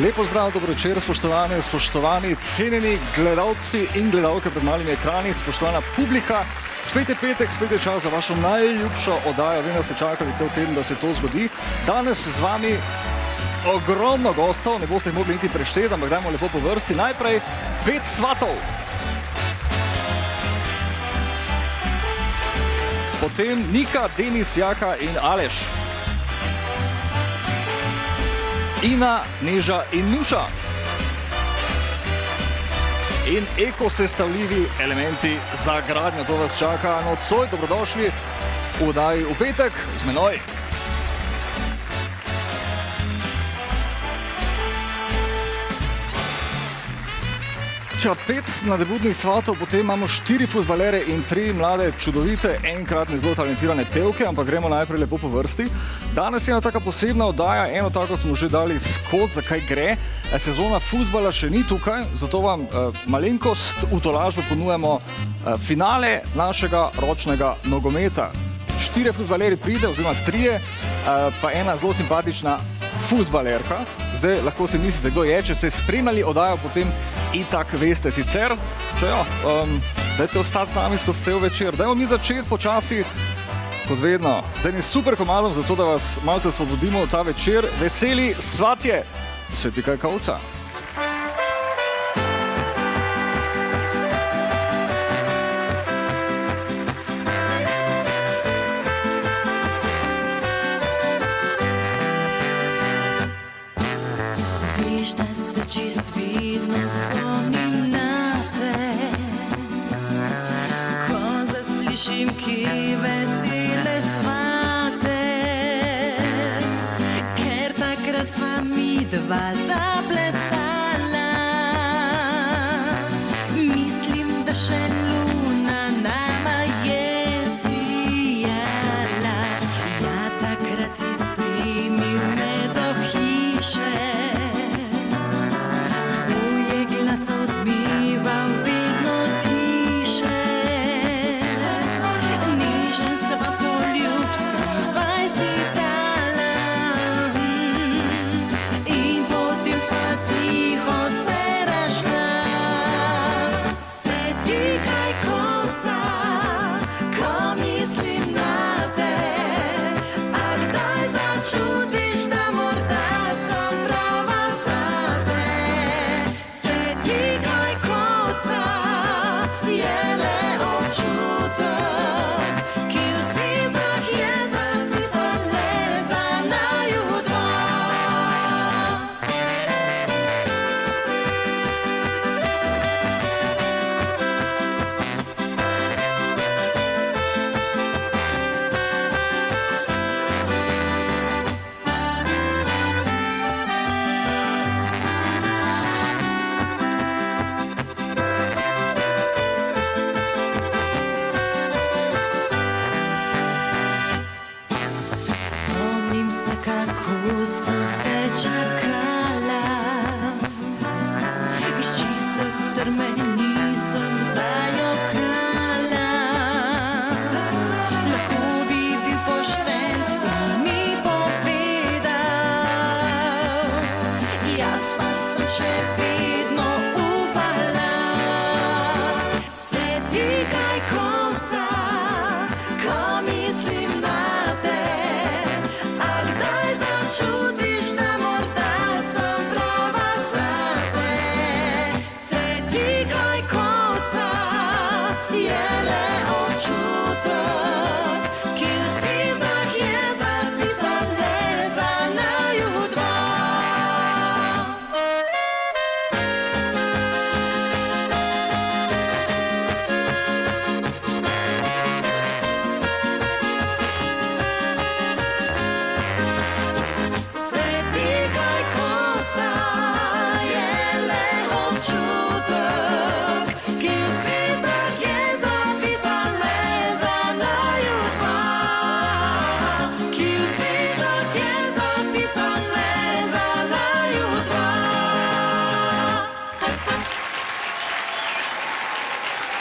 Lepo zdrav, dobro večer, spoštovani, cenjeni gledalci in gledalke pred malimi ekrani, spoštovana publika. Spet je petek, spet je čas za vašo najljubšo oddajo. Vem, da ste čakali cel teden, da se to zgodi. Danes z vami ogromno gostov, ne boste jih mogli niti prešteti, ampak dajmo lepo po vrsti. Najprej 5 svatov. Potem Nika, Denis, Jaka in Aleš. Ina, Neža in Nuša. In ekosestavljivi elementi za gradnjo. To vas čaka nocoj. Dobrodošli v oddaji v petek z menoj. Če 5 nadebudnih svatov, potem imamo 4 fuzbalere in 3 mlade, čudovite, enkratne, zelo talentirane pevke, ampak gremo najprej lepo po vrsti. Danes je ena taka posebna oddaja, eno tako smo že dali skod, zakaj gre. Sezona fuzbala še ni tukaj, zato vam malenkost v tolažbo ponujemo finale našega ročnega nogometa. 4 fuzbaleri pride, oziroma 3, pa ena zelo simpatična fuzbalerka. Zdaj lahko si mislite, kdo je, če ste spremljali oddajo, potem itak veste. Sicer, če dajte ostati z nami skozi cel večer. Dajmo mi začeti počasi, kot vedno, z enim super komadom, zato da vas malce svobodimo ta večer. Veseli svatje, se ti kaj kavca.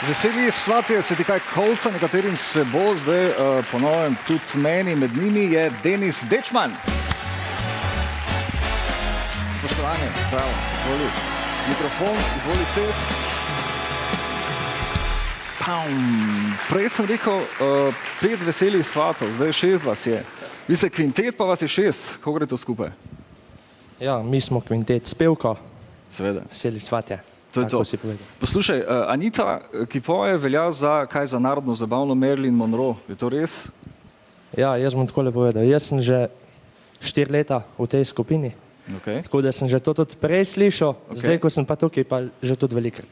Veseli svatje, se ti kaj kolca, nekaterim se bo zdaj ponovem tudi meni, med njimi je Denis Dečman. Spoštovanje, bravo, izvoli mikrofon, izvoli test. Prej sem rekel 5 veselih svatov, zdaj 6 vas je. Vi ste kvintet, pa vas je 6. Kako gre to skupaj? Ja, mi smo kvintet s pevko. Seveda. Veseli svatje. To je to. Si povedal. Poslušaj, Anita, ki poje, velja za kaj, za narodno zabavno Marilyn Monroe. Je to res? Ja, jaz bom takole povedal. Jaz sem že 4 leta v tej skupini. Okay. Tako da sem že to tudi prej slišal, zdaj, ko sem pa tukaj, pa že tudi velikrat.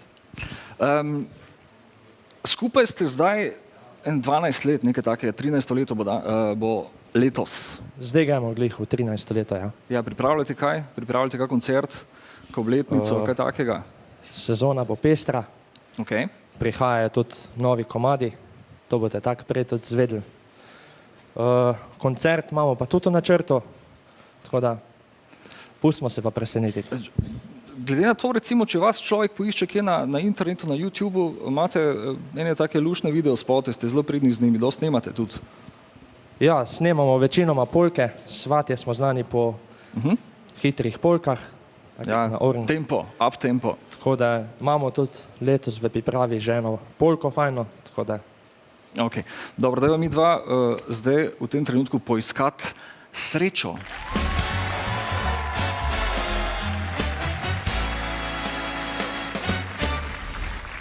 Skupaj ste zdaj 12 let, nekaj takega, 13. leto bo letos. Zdaj gremo glih v 13. leto, ja. Ja, pripravljate kaj? Pripravljate kaj koncert, kaj obletnico, kaj takega? Sezona bo pestra, Okay. prihajajo tudi novi komadi, to boste tako prej tudi zvedeli. Koncert imamo pa tudi v načrtu, tako da pustimo se pa presenetiti. Glede na to, recimo, če vas človek poišče kje na internetu, na YouTubeu, imate ene take lušne videospote, ste zelo pridni z njimi, dosti snemate tudi. Ja, snemamo večinoma polke, svatje smo znani po hitrih polkah. Ja, tempo, up tempo. Tako da imamo tudi letos v pripravi že eno polko fajno, tako da. Ok, dobro, dajva mi dva zdaj v tem trenutku poiskati srečo.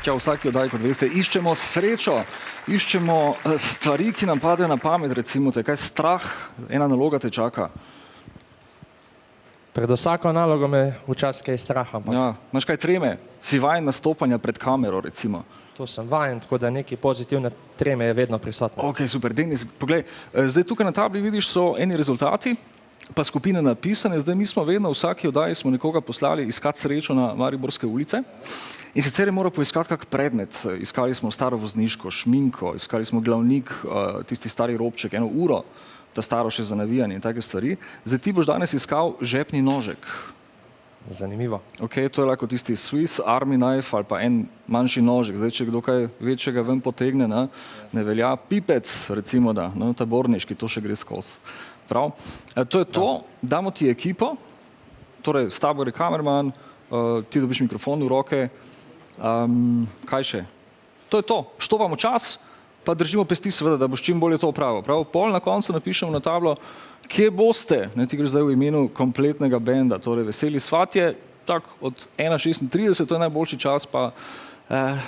Tja, vsaki oddaji, kot veste, iščemo srečo, iščemo stvari, ki nam padejo na pamet, recimo, te kaj strah, ena naloga te čaka. Pred vsako nalogo me včasih kaj straha. Ja, imaš kaj treme? Si vajen nastopanja pred kamero, recimo? To sem vajen, tako da neki pozitivne treme je vedno prisotno. Ok, super. Denis, poglej, zdaj tukaj na tabli vidiš so eni rezultati, pa skupine napisane. Zdaj mi smo vedno v vsaki oddaji smo nekoga poslali iskat srečo na Mariborske ulice. In sicer je moral poiskati kak predmet. Iskali smo staro vozniško, šminko, iskali smo glavnik, tisti stari robček, 1 uro, ta staro še za navijanje in take stvari. Zdaj ti boš danes iskal žepni nožek. Zanimivo. Ok, to je lahko tisti Swiss Army knife ali pa en manjši nožek. Zdaj, če kdo kaj večjega ven potegne, ne velja. Pipec, recimo da, taborniški, to še gre skozi. Prav. To je to, damo ti ekipo, torej s tabo je kamerman, ti dobiš mikrofon v roke. Kaj še? To je to, štopamo čas, pa držimo pesti seveda, da boš čim bolje to opravil. Prav, pol na koncu napišemo na tablo, kje boste, ti greš zdaj v imenu kompletnega benda, torej Veseli svatje, tak od 1:36, to je najboljši čas, pa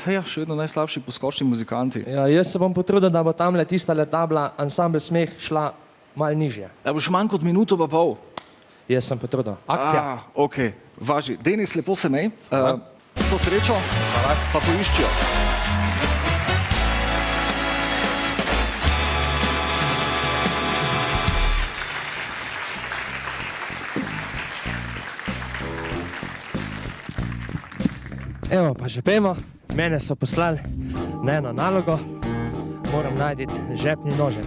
še vedno najslabši poskočni muzikanti. Ja, jaz se bom potrudil, da bo tamle tista tabla Ansambel Smeh šla malo nižje. Boš manj kot minuto pa pol? Jaz sem potrudil. Akcija. Ok, važi. Denis, lepo se mej. To srečo, pa poiščijo. Evo, pa že pejmo. Mene so poslali na eno nalogo. Moram najti žepni nožek.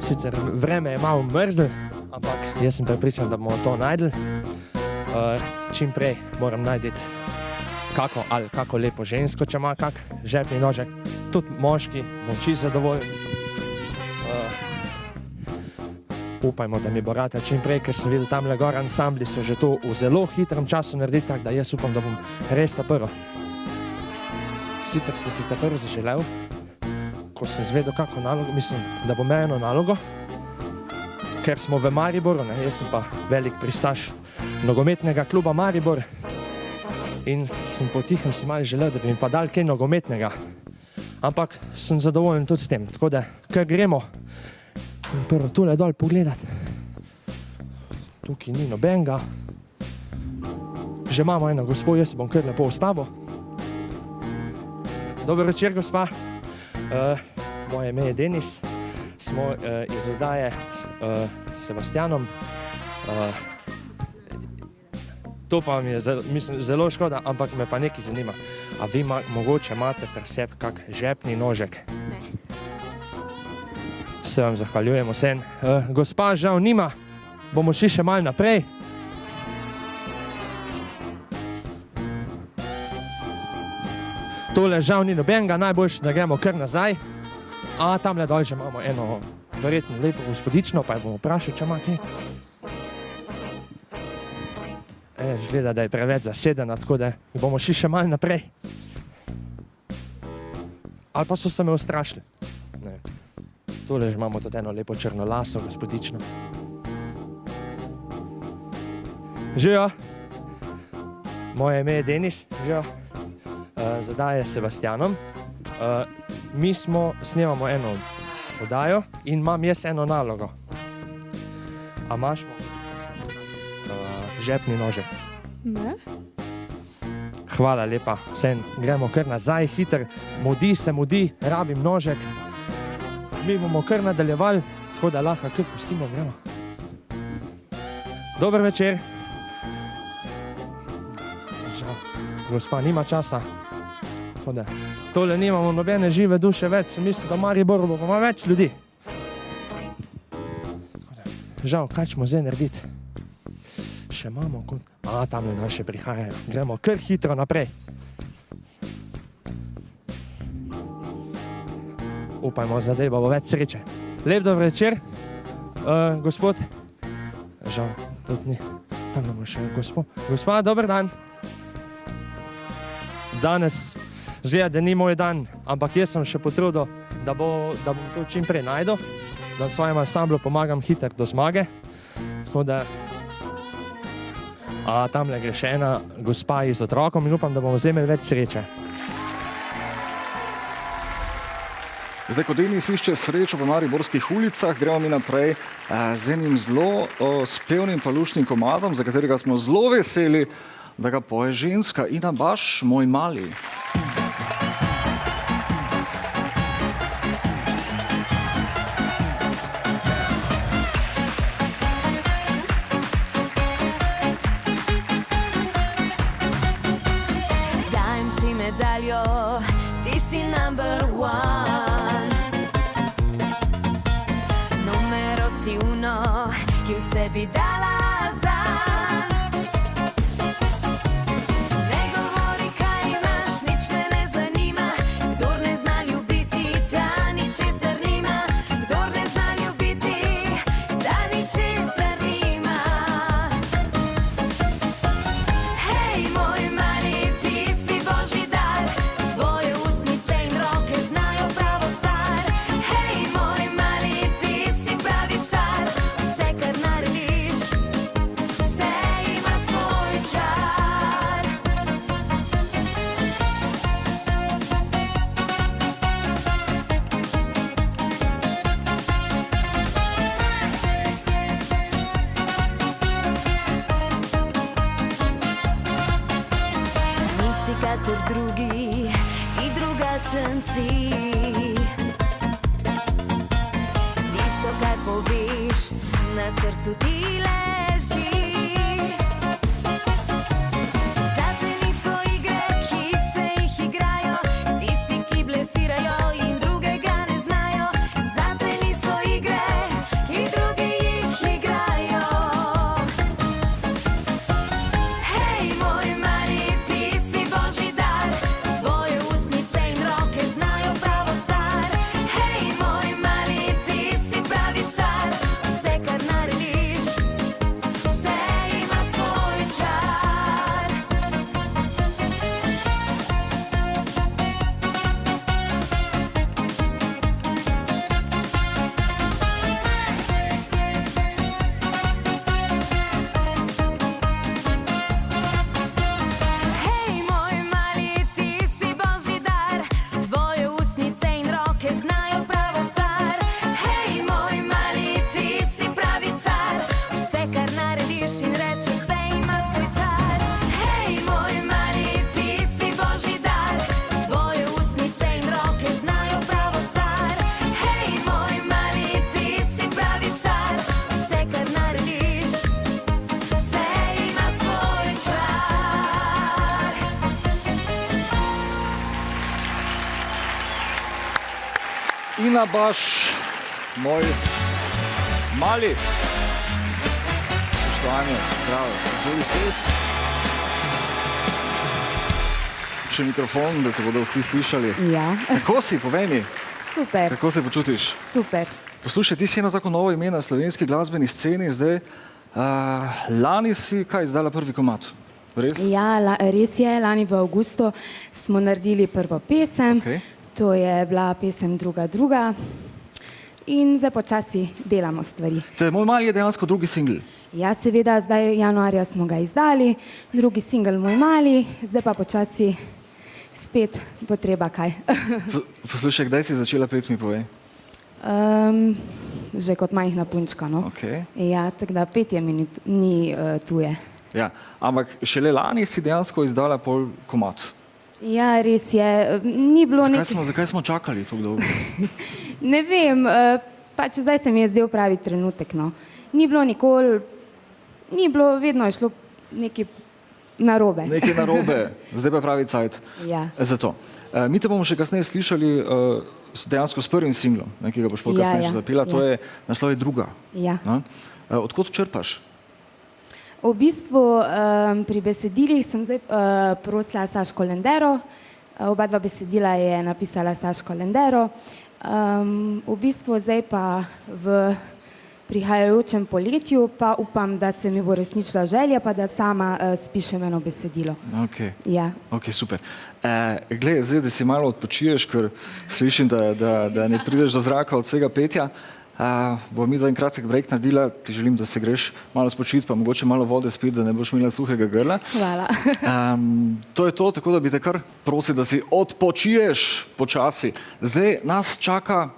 Sicer vreme je malo mrzlo, ampak jaz sem prepričan, da bomo to najdli. Čim prej moram najti kako lepo žensko, če ima kak žepni nožek. Tudi moški, bom čisto zadovoljen. Upajmo, da mi bo rata čim prej, ker sem videl tamle gor ansambli so že to v zelo hitrem času narediti, tako da jaz upam, da bom res ta prvo. Sicer sem si ta prvo zaželel, ko sem zvedel kako nalogo, mislim, da bom imel eno nalogo, ker smo v Mariboru, jaz sem pa velik pristaš nogometnega kluba Maribor in sem potihem si malo želel, da bi mi pa dal kaj nogometnega, ampak sem zadovoljen tudi s tem, tako da kar gremo in prvo tule dol pogledati. Tukaj ni nobenega. Že imamo eno gospo, jaz se bom kar lepo ustavil. Dober večer, gospa. Moje ime je Denis. Smo iz oddaje s Sebastianom. To pa mi je zelo škoda, ampak me pa nekaj zanima. A vi mogoče imate pri sebi kak žepni nožek? Ne. Se vam zahvaljujemo vsem. Gospa žal nima, bomo šli še malo naprej. Tole žal ni nobenega, najboljše, da gremo kar nazaj. A tamle dol že imamo eno verjetno lepo gospodično, pa jo bomo vprašali, če ima kaj. Zgleda, da je preveč zasedena, tako da bomo šli še malo naprej. Ali pa so se me ustrašili. Ne. Tole že imamo tudi eno lepo črnolaso, gospodično. Živijo. Moje ime je Denis. Živijo. Zadaja je s Sebastianom. Mi snemamo eno oddajo in imam jaz eno nalogo. A imaš žepni nožek? Ne. Hvala lepa. Vsem gremo kar nazaj, hiter. Mudi, rabim nožek. Mi bomo kar nadaljevali, tako da lahko kar pustimo, gremo. Dober večer. Žal, gospa nima časa. Tole nimamo nobene žive duše več, mislim, da v Mariboru bo pa več ljudi. Žal, kaj ćemo zdaj narediti? Še imamo kot... tamle nas še prihajajo. Gremo kar hitro naprej. Upajmo, zdaj bo več sreče. Lep dober večer, gospod. Žal, tudi ni. Tam bomo še gospod. Gospa, dober dan. Danes zgleda, da ni moj dan, ampak jaz sem še potrudil, da bom to čim prej najdel, da svojemu ansamblu pomagam hiter do zmage. Tako da... tamle gre še ena gospa z otrokom in upam, da bomo zdaj imeli več sreče. Zdaj, ko Denis išče srečo po mariborskih ulicah, gremo mi naprej z enim zelo spevnim pa luštnim komadom, za katerega smo zelo veseli, da ga poje ženska Ina Baš, Moj mali. Ti si number one. Numero si uno, ki v sebi dala zanj. Ne govori, kaj imaš, nič me ne zanima. Kdor ne zna ljubiti, ta ničesar nima. Kdor ne zna ljubiti, ta ničesar nima. Hej, moj mali, ti si božji dar. Kakor drugi, ti drugačen si. Tisto, kar poveš, na srcu ti leži. Zate niso igre, ki se jih igrajo, tisti, ki blefirajo in drugega ne znajo. Zate niso igre, ki drugi jih igrajo. Hej, moj mali, ti si božji dar. Tvoje ustnice in roke znajo pravo stvar. Hej, moj mali, ti si pravi car. Vse, kar narediš, vse ima svoj čar. Hej, moj mali, ti si božji dar. Tvoje ustnice in roke znajo pravo stvar. Hej, moj mali, ti si pravi car. Vse, kar narediš in rečeš, vse ima svoj čar. Hej, moj mali, ti si božji dar. Tvoje ustnice in roke znajo pravo stvar. Hej, moj mali, ti si pravi car. Vse, kar narediš, vse ima svoj čar. Ina Baš, Moj mali. Spoštovani, zdravo, zvoli sest. Še mikrofon, da te bodo vsi slišali. Ja, Kako si, povej mi, super, kako se počutiš? super. Poslušaj, ti si eno tako novo ime na slovenski glasbeni sceni, zdaj Lani si kaj izdala prvi komad? Res? Ja, res je, lani v avgustu smo naredili prvo pesem, Okej. to je bila pesem Druga in zdaj počasi delamo stvari. Zdaj, Moj mali je dejansko drugi singl. Ja, seveda, zdaj januarja smo ga izdali, drugi singel Moj mali, zdaj pa počasi spet bo treba kaj. Poslušaj, kdaj si začela peti, mi povej? Že kot majhna punčka, no. Okej. Ja, tako da petje mi ni tuje. Ja, ampak šele lani si dejansko izdala pol komad. Ja, res je, ni bilo Zakaj smo čakali tako dolgo? Ne vem, pač zdaj se mi je zdel pravi trenutek, no. Ni bilo nikoli, vedno je šlo nekaj narobe. Nekaj narobe, zdaj pa pravi cajt. Ja. Zato. Mi te bomo še kasneje slišali dejansko s prvim singlom, ki ga boš pol kasneje še zapela, to je naslov je Druga. Ja. No? Odkot črpaš? V bistvu pri besedilih sem zdaj prosila Saško Lendero, oba dva besedila je napisala Saško Lendero. V bistvu zdaj pa v prihajajočem poletju pa upam, da se mi bo resničila želja, pa da sama spišem eno besedilo. Ok, Ja. okay, super. Glej, zdaj, da si malo odpočiješ, ker slišim, da ne prideš do zraka od vsega petja. Bo mi en kratek break naredila, ti želim, da se greš malo spočiti, pa mogoče malo vode spiti, da ne boš imela suhega grla. Hvala. To je to, tako da bi te kar prosil, da si odpočiješ počasi. Zdaj nas čaka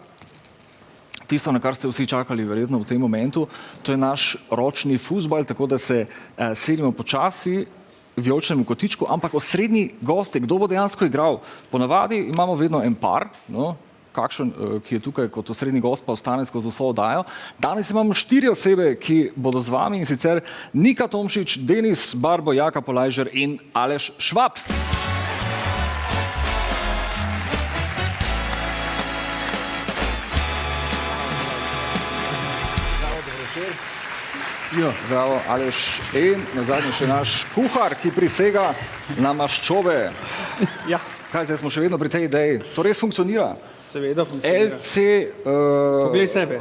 tisto, na kar ste vsi čakali verjetno v tem momentu, to je naš ročni fuzbal, tako da se selimo počasi vijoličnemu kotičku, ampak osrednji gosti, kdo bo dejansko igral? Ponavadi imamo vedno en par, no, kakšen, ki je tukaj kot osrednji gost, pa ostane skozi vso oddajo. Danes imamo 4 osebe, ki bodo z vami, in sicer Nika Tomšič, Denis Barbo, Jaka Polajžer in Aleš Švab. Zdravo, Aleš, in nazadnje še naš kuhar, ki prisega na maščobe. Ja, Kaj, zdaj smo še vedno pri tej ideji. To res funkcionira? seveda funkcionira. LC... Poglej sebe.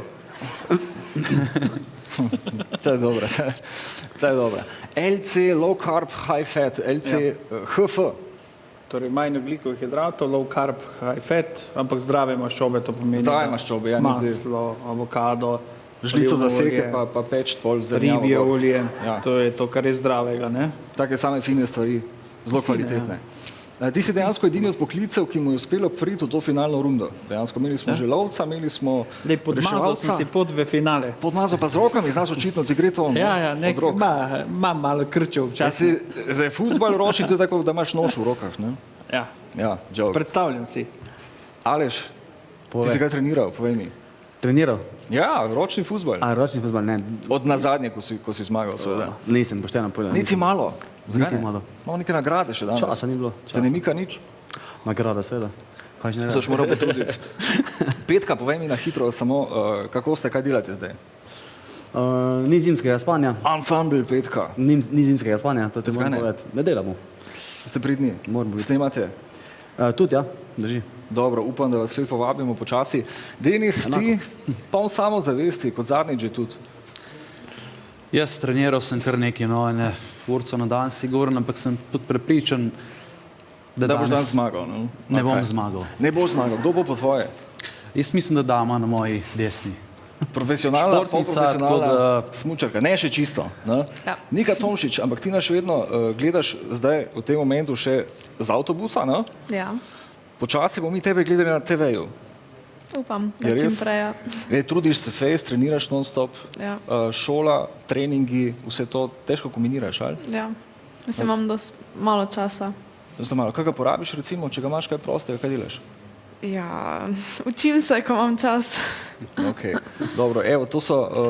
To je dobro. To je dobro. LC, low carb, high fat, LC, HF. Torej manj ogljikovih hidratov, low carb, high fat, ampak zdrave maščobe, to pomeni. Zdrave da maščobe, ja, ni zdaj- Maslo, avokado, Žlico olivno zaseke, olje, pa peč pol zelenjavo. ribje gor. olje, Ja. to je to, kar je zdravega, ne? Take same fine stvari, zelo kvalitetne. Ti si dejansko edini od poklicev, ki mu je uspelo priti v to finalno rundo. Dejansko imeli smo že lovca, imeli smo Lej, podmazal sem si pot v finale. Podmazal pa z rokami, znaš očitno, ti gre to Ja, od rok. imam malo krčev včasih. Zdaj fuzbal ročni, to je tako, da imaš nož v rokah, ne? Ja, Ja, joke. predstavljam si. Aleš, ti si kaj treniral, povej mi. Treniral? Ja, ročni fuzbal. Ročni fuzbal, ne. Od nazadnje, ko si zmagal, seveda. Nisem pošteno povedal. Niti malo. Zakaj Niti ne? malo. Imamo neke nagrade še danes. Časa ni bilo. Te ne mika nič? Nagrada, seveda. Kaj že ne Se boš moral potruditi. Petka, povej mi na hitro samo, kako ste, kaj delate zdaj? Ni zimskega spanja. Ansambl Petka. Ni zimskega spanja, to ti Zakaj moram ne? povedati. Ne delamo. Ste pridni? Moramo biti. Snemate? Tudi ja, drži. Dobro, upam, da vas spet povabimo počasi. Denis, ti poln samozavesti, kot zadnjič že tudi. Jaz treniral sem kar nekaj, no, ene urco na dan sigurno, ampak sem tudi prepričan, da Da boš danes danes zmagal. No? ne bom Ok. zmagal. Ne boš zmagal. Kdo bo po tvoje? Jaz mislim, da dama na moji desni. Profesionalna, Športnica, polprofesionalna tako da- smučarka, ne še čisto. Ne? Ja. Nika Tomšič, ampak ti nas še vedno gledaš zdaj v tem momentu še z avtobusa, ne? Ja, Počasi bomo mi tebe gledali na TV-ju. upam, da Je čim res? prej. Ja. Trudiš se fejst, treniraš non-stop, Ja. šola, treningi, vse to težko kombiniraš, ali? Ja. Mislim, imam dosti malo časa. Zelo malo. Kaj ga porabiš, recimo, če ga imaš kaj prostega, kaj delaš? Ja, učim se, ko imam čas. Okay. Dobro, evo,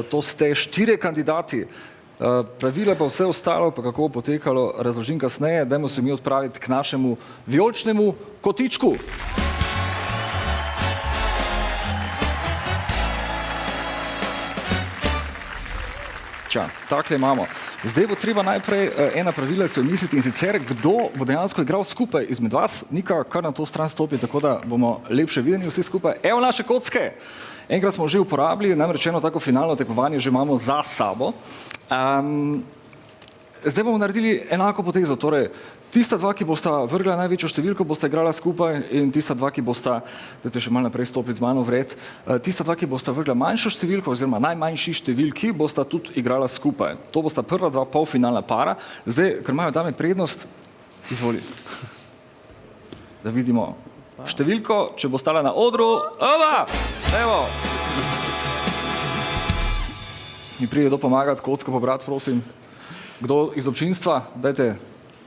to ste 4 kandidati. Pravila pa vse ostalo, pa kako bo potekalo, razložim kasneje. Dajmo se mi odpraviti k našemu vijoličnemu kotičku. Tja, takle imamo. Zdaj bo treba najprej ena pravila si omisliti, in sicer, kdo bo dejansko igral skupaj izmed vas. Nika, kar na to stran stopi, tako da bomo lepše videni vsi skupaj. Evo naše kocke. Enkrat smo že uporabili, namreč eno tako finalno tekmovanje že imamo za sabo. Zdaj bomo naredili enako potezo, torej tista dva, ki bosta vrgla največjo številko, bosta igrala skupaj in tista dva, ki bosta, dajte še malo naprej stopiti z mano vred, tista dva, ki bosta vrgla manjšo številko oziroma najmanjši številki, bosta tudi igrala skupaj. To bosta prva dva polfinalna para. Zdaj, ker imajo dame prednost, izvoli. Da vidimo številko, če bo stala na odru. Oba! Evo! Mi pride do pomagati, kocko pobrati, prosim. Kdo iz občinstva? Dajte,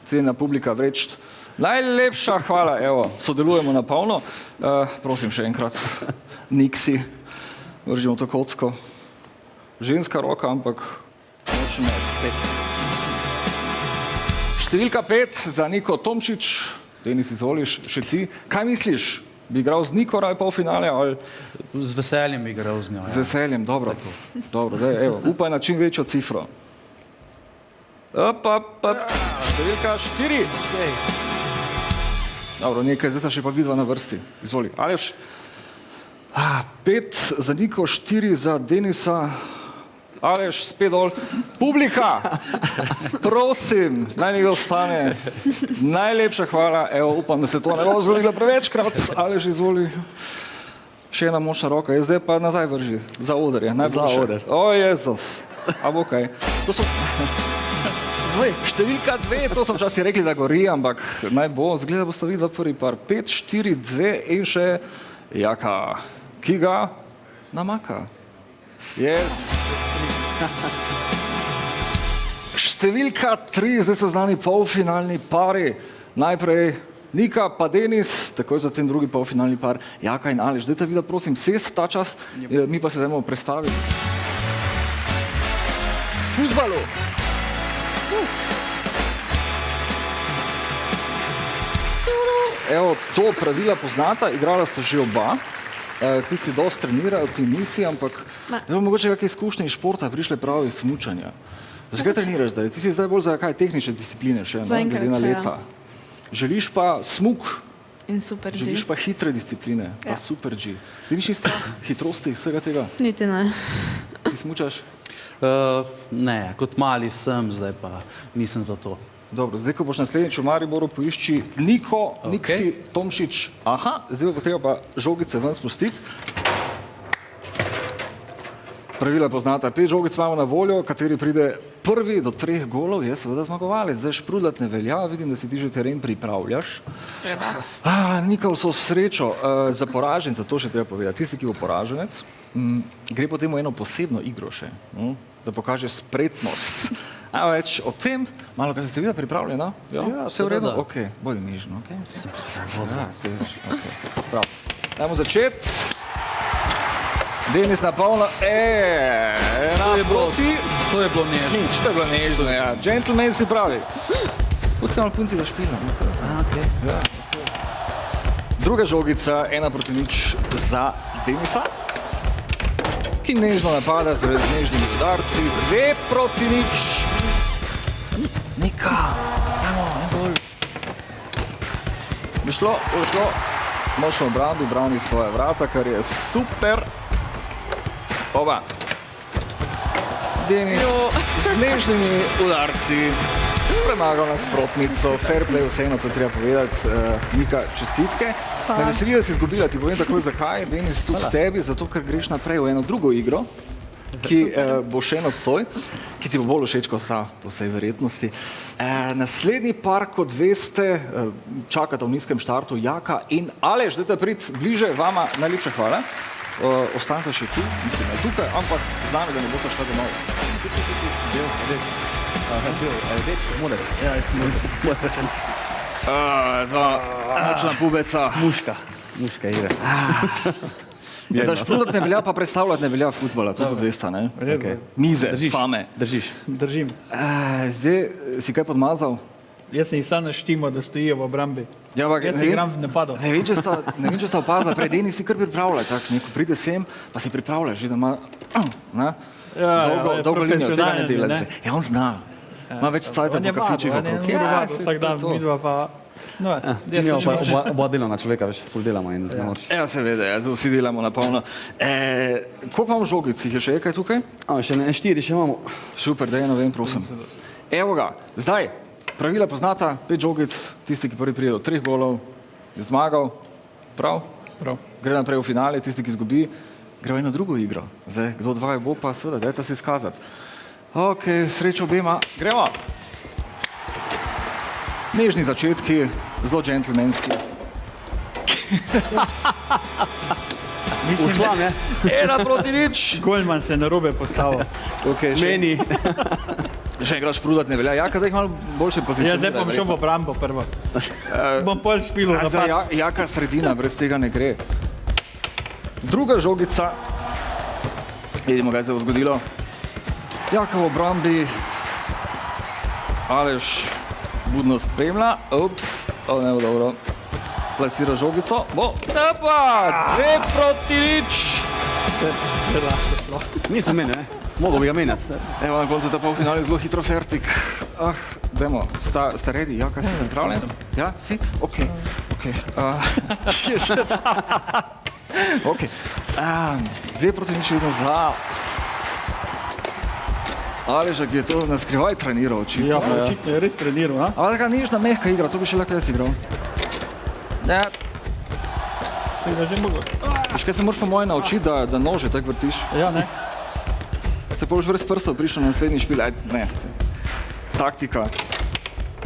cenjena publika, vreč. Najlepša hvala, evo, sodelujemo na polno. Prosim še enkrat, Niksi, vržimo to kocko. Ženska roka, ampak močno 5. Številka 5 za Niko Tomšič. Denis, izvoliš, še ti. Kaj misliš? Bi igral z Niko raj polfinale ali? Z veseljem bi igral z njo. Z veseljem, dobro. Dobro, daj, evo, upaj na čim večjo cifro. Številka 4. Dobro, nekaj, zdaj sta še pa vidva na vrsti. Izvoli. Aleš? 5 za Niko, 4 za Denisa. Aleš, spet dol. Publika! Prosim, naj nekdo ostane. Najlepša hvala. Evo, upam, da se to ne bo zgodilo prevečkrat. Aleš, izvoli. Še ena močna roka. Zdaj pa nazaj vrži. Za oder je. Za oder. O, Jezus. A bo kaj. To so... Številka 2, to so včasih rekli, da gori, ampak naj bo, zgleda boste videli prvi par. 5, 4, 2 in še Jaka, ki ga namaka. Yes. Številka 3, zdaj so znani polfinalni pari. Najprej Nika pa Denis, takoj za ten drugi polfinalni par, Jaka in Aleš. Dajte videti, prosim, sest ta čas, mi pa se dajmo predstaviti. Fuzbalu. Evo, to pravila poznata, igrala sta že oba. Ti si dosti trenirajo, ti nisi, ampak evo, mogoče kakšne izkušnje iz športa prišle prav iz smučanja. Zakaj treniraš zdaj? Ti si zdaj bolj za kaj tehnične discipline še, glede na leta. Želiš pa smuk, In super G. želiš pa hitre discipline, pa super G. Ti niš strah hitrosti vsega tega? Niti ne. Ti smučaš? Ne, kot mali sem, zdaj pa nisem za to. Dobro, zdaj, ko boš naslednjič v Mariboru, poišči Niko, Niksi, Tomšič. Aha, zdaj bo treba pa žogice ven spustiti. Pravila poznata. 5 žogic imamo na voljo, kateri pride prvi do 3 golov, je seveda zmagovalec. Zdaj šprudlat ne velja, vidim, da si ti že teren pripravljaš. Sveda. Nika, vso srečo. Za poraženca, to še treba povedati. Tisti, ki bo poraženec, gre potem v eno posebno igro še, da pokaže spretnost. A več o tem, malo kaj ste videli pripravljena? Ja, vse v redu? Ok, bodi nežno, ok? Sem ja, se veš, ok. Prav. Dajmo začeti. Denis na polno, naproti. To je bilo nežno. Nič, to je bilo nežno, ja. Gentleman si pravi. Pusti malo punci, da špila. Okay. Ja, ok. Druga žogica, 1-0 za Denisa, ki nežno napada z nežnimi udarci. 2-0. Nika, ajmo, en gol. Bi šlo, močno obrambi, brani svoje vrata, kar je super. Oba. Denis z nežnimi udarci premagal nasprotnico. Fair play, vseeno to treba povedati. Nika, čestitke. Me veseli, da si izgubila, ti povem takoj zakaj. Denis, tudi tebi, zato ker greš naprej v eno drugo igro, ki bo še nocoj, ki ti bo bolj všeč kot ta, po vsej verjetnosti. Naslednji par, kot veste, čakata v nizkem štartu Jaka in Aleš. Dajte priti bliže, vama najlepša hvala. Ostanite še tu, mislim, ne tukaj, ampak z nami, da ne boste šla domov. Močna pubeca. Muška igra. Za šprudat ne velja, pa predstavljati ne velja futbola, to tudi veste, ne? Mize, same. Držiš. Držim. Zdaj si kaj podmazal? Jaz sem jih sam naštimo, da stojijo v obrambi. Ja, ampak Jaz se igram v napadu. Ne vem, če sta opazila, prej Denis si kar pripravljaj, tako neko pride sem, pa si pripravljaš, že da ima dolgo linijo, tega ne dela zdaj. Ja, on zna. Ima več cajta po kafičih okrog. Vsak dan, midva pa... No, Ti mi oba delovna človeka, veš, ful delamo in ne moš. Ja, seveda, ja, to vsi delamo na polno. Koliko imamo žogic? Jih je še kaj tukaj? Še ne, 4 še imamo. Super, da eno vem, prosim. Evo ga, zdaj, pravila poznata, 5 žogic, tisti, ki prvi prije do 3 golov, je zmagal, prav? Prav. Gre naprej v finale, tisti, ki izgubi, gre v eno drugo igro. Zdaj, kdo dva je bo pa, seveda, dajte se izkazati. Ok, srečo obema, gremo! Nežni začetki, zelo džentlmenski. Ušlam, je? 1-0. Golman se narobe postavil. Okay, Meni. Še enkrat šprudat ne velja. Jaka, zdaj jih malo boljše pozicionira. Ja, zdaj bom šel v obrambo prvo. Bom pol špilil napad. Jaka sredina, brez tega ne gre. Druga žogica. Vidimo, kaj se bo zgodilo. Jaka v obrambi. Aleš budno spremlja. Ups, to ne bo dobro. Plasira žogico. Bo, opa, 2-0. Nisem meni, ne? Mogo bi ga menjati. Evo, na koncu ta polfinale zelo hitro fertik. Dajmo, ste ready? Ja, kaj si pripravljen? Ja, si? Ok. Ok. 2-0 vidno za Aleža, ki je to na skrivaj treniral, očitno. Ja, očitno je res treniral, a? Ampak taka nežna, mehka igra, to bi še lahko jaz igral. Ne. Sem ga že mogel. Veš, kaj se moraš po moje naučiti, da nože tako vrtiš? Ja, ne. Se pa už brez prstov prišel na naslednji špil, ne. Taktika.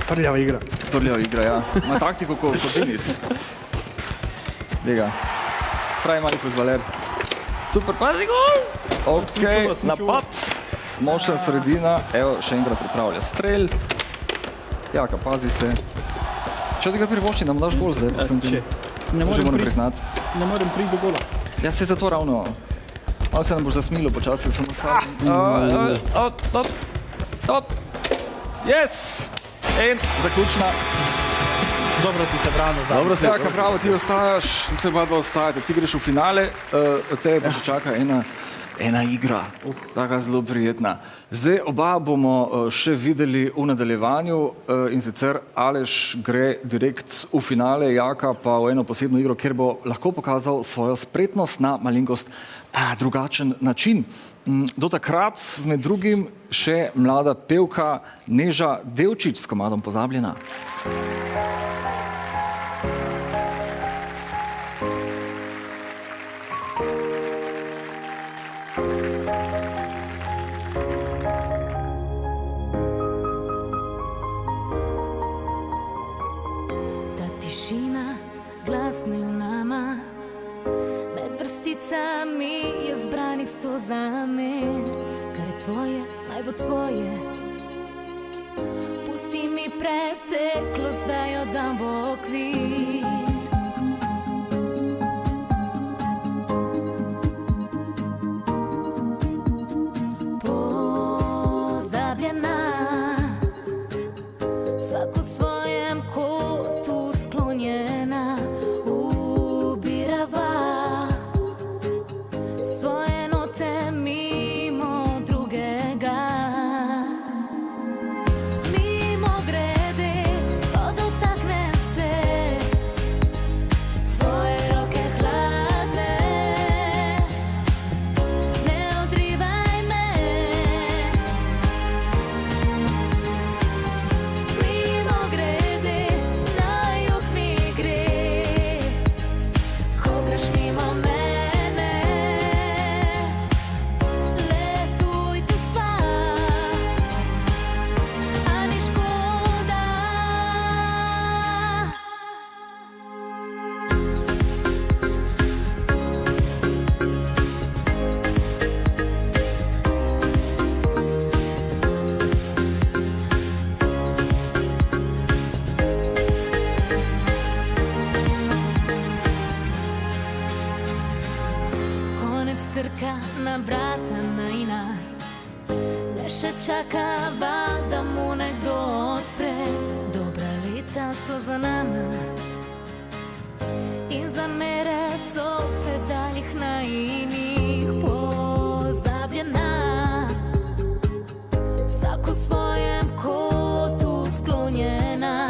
Prljava igra. Prljava igra, ja. Ima taktiko kot tenis. Dega. Pravi mali fuzbaler. Super, pazi gol! Ok, napad. Močna sredina, evo, še enkrat pripravlja strelj. Jaka, pazi se. Če ti ga privošči, nam daš gol zdaj, pa sem ti. Že moram priznati. Ne morem priti do gola. Ja, se zato ravno. Malo se nam boš zasmilo počasi, sem ostavil. Top. Yes! In zaključna. Dobro si se branil. Dobro se. Jaka, bravo, ti ostajaš, ti se oba dva ostajate. Ti greš v finale, tebe pa še čaka ena igra, taka zelo prijetna. Zdaj oba bomo še videli v nadaljevanju in sicer Aleš gre direkt v finale, Jaka pa v eno posebno igro, kjer bo lahko pokazal svojo spretnost na malenkost drugačen način. Do takrat med drugim še mlada pevka Neža Devčič s komadom Pozabljena. Glasne v nama, med vrsticami je zbranih 100 zamer. Kar je tvoje, naj bo tvoje. Pusti mi preteklost, da jo dam v okvir. Pozabljena, vsak v svojem kotu sklonjena. Svoje note mimo drugega. Mimo grede, ko dotaknem se tvoje roke hladne. Ne odrivaj me. Mimo grede, na jug mi gre, ko greš mimo me. Trka na vrata najnaj, le še čakava, da mu nekdo odpre. Dobra leta so za nami in zamere so v predaljih najinih. Pozabljena, vsak v svojem kotu sklonjena.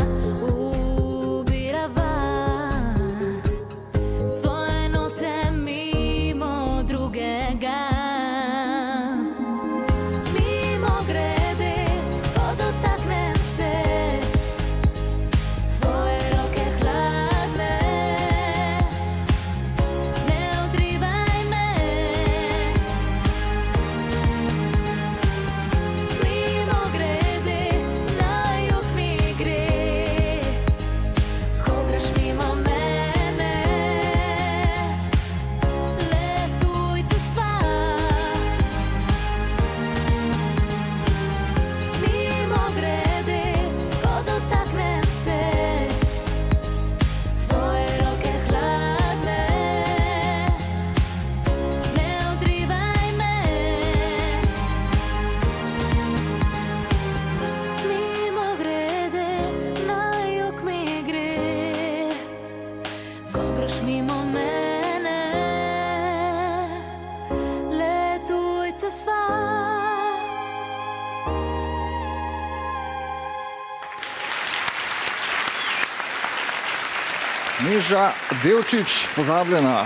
Neža Devčič, pozabljena.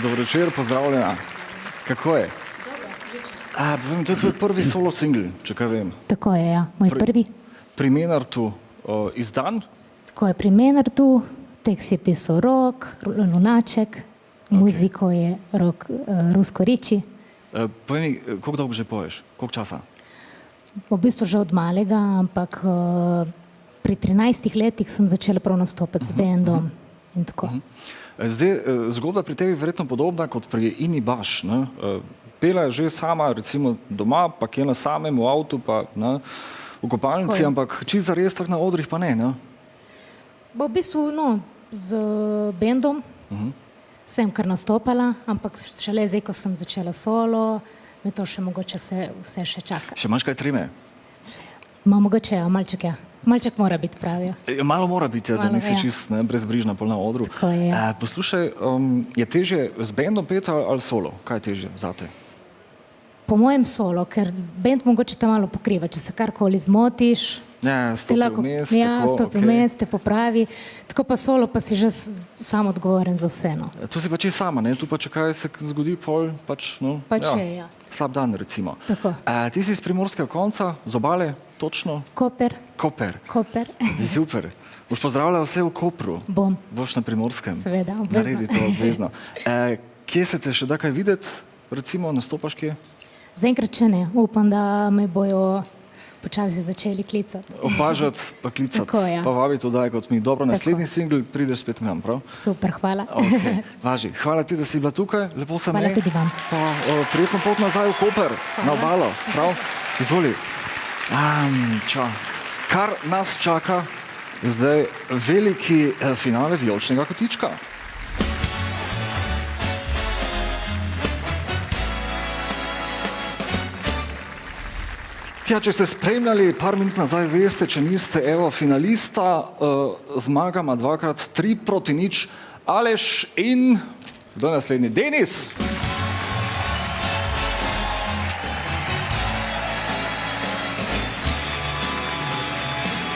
Dobro večer, pozdravljena. Kako je? Povem, to je tvoj prvi solo singl, če kaj vem. Tako je, ja. Moj prvi. Pri Menartu izdan. Tako je pri Menartu, tekst je pisal Rok, Lunaček, muziko je Rok Rusko Riči. Povej mi, koliko dolgo že poješ? Koliko časa? V bistvu že od malega, ampak pri 13 letih sem začela prav nastopati z bendom in tako. Zdaj, zgodba pri tebi je verjetno podobna kot pri Ini Baš, ne? Pela je že sama, recimo doma, pa kje na samem, v avtu, pa ne, v kopalnici, ampak čisto res tak na odrih pa ne, ne? V bistvu, no, z bendom sem kar nastopala, ampak šele zdaj, ko sem začela solo, me to še mogoče vse še čaka. Še imaš kaj treme? Mogoče, ja, malček ja. Malček mora biti, pravijo. Malo mora biti, da nisi čist brezbrižna pol na odru. Tako je, ja. Poslušaj, je težje z bendom peti ali solo? Kaj je težje zate? Po mojem solo, ker bend mogoče te malo pokriva, če se karkoli zmotiš. Ja, stopi vmes. Ja, stopi vmes, te popravi. Tako pa solo, pa si že sam odgovoren za vse, no. Tu si pa če sama, ne? Tu pa če kaj se zgodi, pol pač, no. Pač je, ja. Slab dan, recimo. Tako. Ti si iz Primorskega konca, z obale, točno? Koper. Koper. Koper. Super. Boš pozdravljala vse v Kopru? Bom. Boš na Primorskem? Seveda, obvezno. Naredi to obvezno. Kje se te še da kaj videti, recimo, nastopaš kje? Zaenkrat še ne. Upam, da me bojo počasi začeli klicati. Opažati, pa klicati, Tako, ja. pa vabiti odaj kot mi. Dobro, naslednji singl prideš spet nam, prav? Super, hvala. Okay. Važi, hvala ti, da si bila tukaj, lepo se Hvala tudi vam. Pa prijetno pot nazaj v Koper, na obalo, prav? Izvoli. Kar nas čaka, je zdaj veliki finale vijoličnega kotička. Tja, če ste spremljali par minut nazaj, veste, če niste, evo, finalista, zmagama 2x3-0, Aleš in, kdo je naslednji? Denis!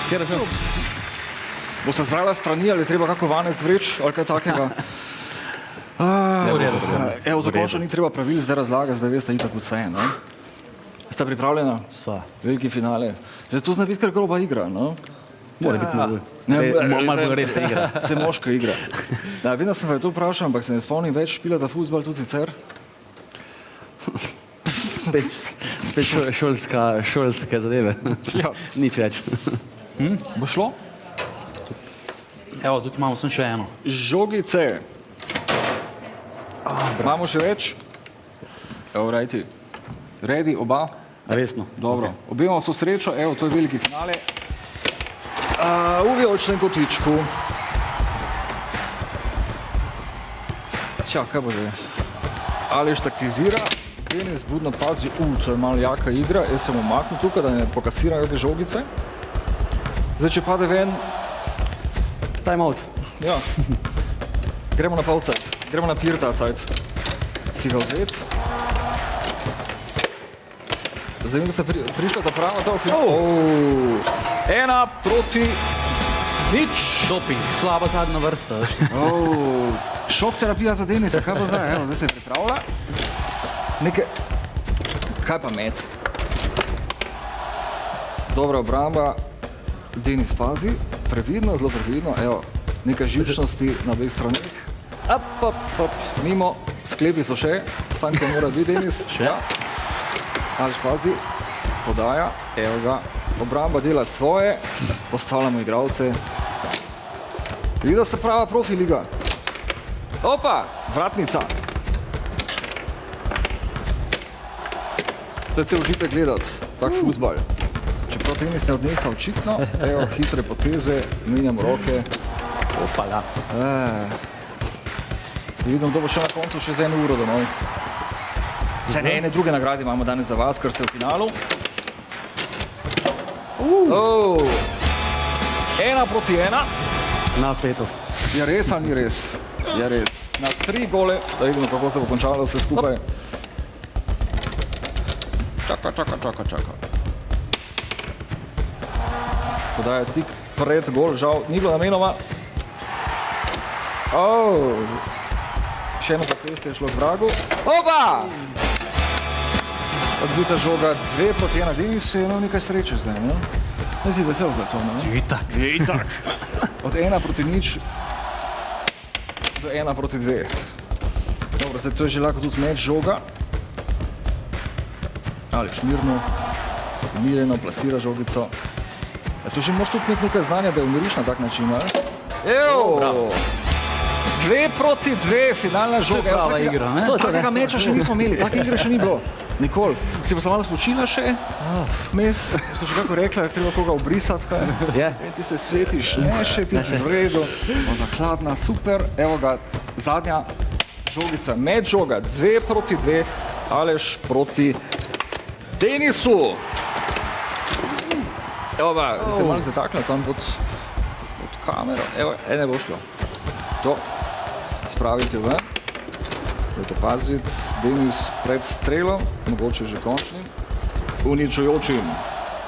Kjer je šel? Boste zbrala strani, ali je treba kako vanec vreč, ali kaj takega? Evo, tako še ni treba pravil zdaj razlagati, zdaj veste, itak vse, ne? Ste pripravljena? Sva. Veliki finale. Zdaj to zna biti kar groba igra, no? Mora biti malo. Malo bolj resna igra. Se moška igra. Vedno sem to vprašal, ampak se ne spomnim več špilata fuzbal tudi sicer. Spet šolske zadeve. Ja. Nič več. Bo šlo? Evo, tukaj imamo sem še eno. Žogice. Imamo še več? Evo, rajti. Ready, oba? Resno. Dobro. Obema so srečo, evo, to je veliki finale. V vijoličnem kotičku. Tja, kaj bo zdaj? Aleš taktizira, Denis budno pazi, to je malo jaka igra, jaz sem umaknil tukaj, da ne pokasirajo te žogice. Zdaj, če pade ven... Time out. Ja. Gremo na palce, gremo na pirta, cajt. Si ga vzeti. Zdaj, da ste prišla ta prava, to je 1-0. Doping, slaba zadnja vrsta. Šok terapija za Denisa, kaj bo zdaj? Evo, zdaj se je pripravila. Kaj pa met? Dobra obramba. Denis pazi, previdno, zelo previdno. Evo, nekaj živčnosti na obeh stranih. Mimo, sklepi so še, tam, ko mora biti Denis. Ja. Aleš pazi, podaja, evo ga, obramba dela svoje, postavljamo igralce. Vidi, da se prava profi liga. Opa, vratnica. To je cel užitek gledati, tak fuzbal. Čeprav tenis ne odneha očitno, evo, hitre poteze, menjamo roke. Opala. Vidim, kdo bo še na koncu še za 1 uro domov. Vse ene druge nagrade imamo danes za vas, ker ste v finalu. 1-1. Na peto. Je res ali ni res? Je res. Na 3 gole, da vidimo, kako se bo končalo vse skupaj. Čaka. Podaja tik pred gol, žal ni bilo namenoma. Še eno zapestje je šlo k vragu. Oba! Odbita žoga 2-1. Denis je imel nekaj sreče zdaj, ne? Jaz si vesel za to, ne? Itak. Od 1-0 do 1-2. Dobro, zdaj to je že lahko tudi meč žoga. Aleš mirno plasira žogico. To že moraš tudi imeti nekaj znanja, da jo umiriš na tak način, ali? Evo! 2-2, finalna žoga. To je prava igra, ne? Takega meča še nismo imeli, take igre še ni bilo. Nikoli. Si pa se malo spočila še? Mes, so še kako rekla, je treba koga obrisati, kaj? Ti se svetiš, ne še, ti si v redu. Ona hladna, super. Evo ga, zadnja žogica, meč žoga, 2-2, Aleš proti Denisu. Evo ga, se malo zatakne tam pod kamero. Evo, ne bo šlo. To, spravite ven. Dajte paziti, Denis pred strelom, mogoče že končnim, uničujočim,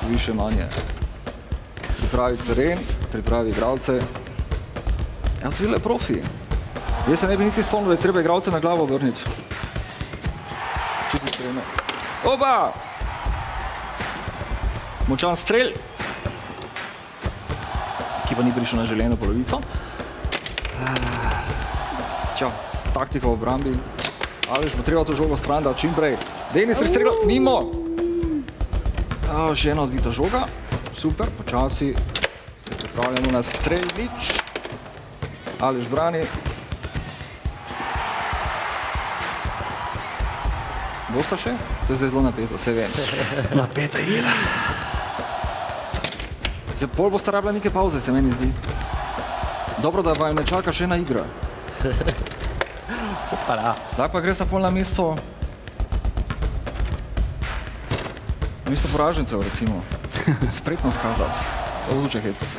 više manje. Pripravi teren, pripravi igralce. Ja, to je le profi. Jaz se ne bi niti spomnil, da je treba igralce na glavo obrniti. Čuti strelno. Oba! Močan strel, ki pa ni prišel na želeno polovico. Čau, taktika v obrambi. Aleš, bo treba to žogo stran dati čim prej. Denis je streljal mimo. Še ena odbita žoga. Super, počasi se pripravljamo na strelnič. Aleš brani. Bosta še? To je zdaj zelo napeto, vse vem. Napeta igra. Se pol bosta rabila neke pauze, se meni zdi. Dobro, da vam ne čaka še ena igra. Tako pa gre sta pol na mesto poražencev, recimo. Spretno skazati. Odluče hec.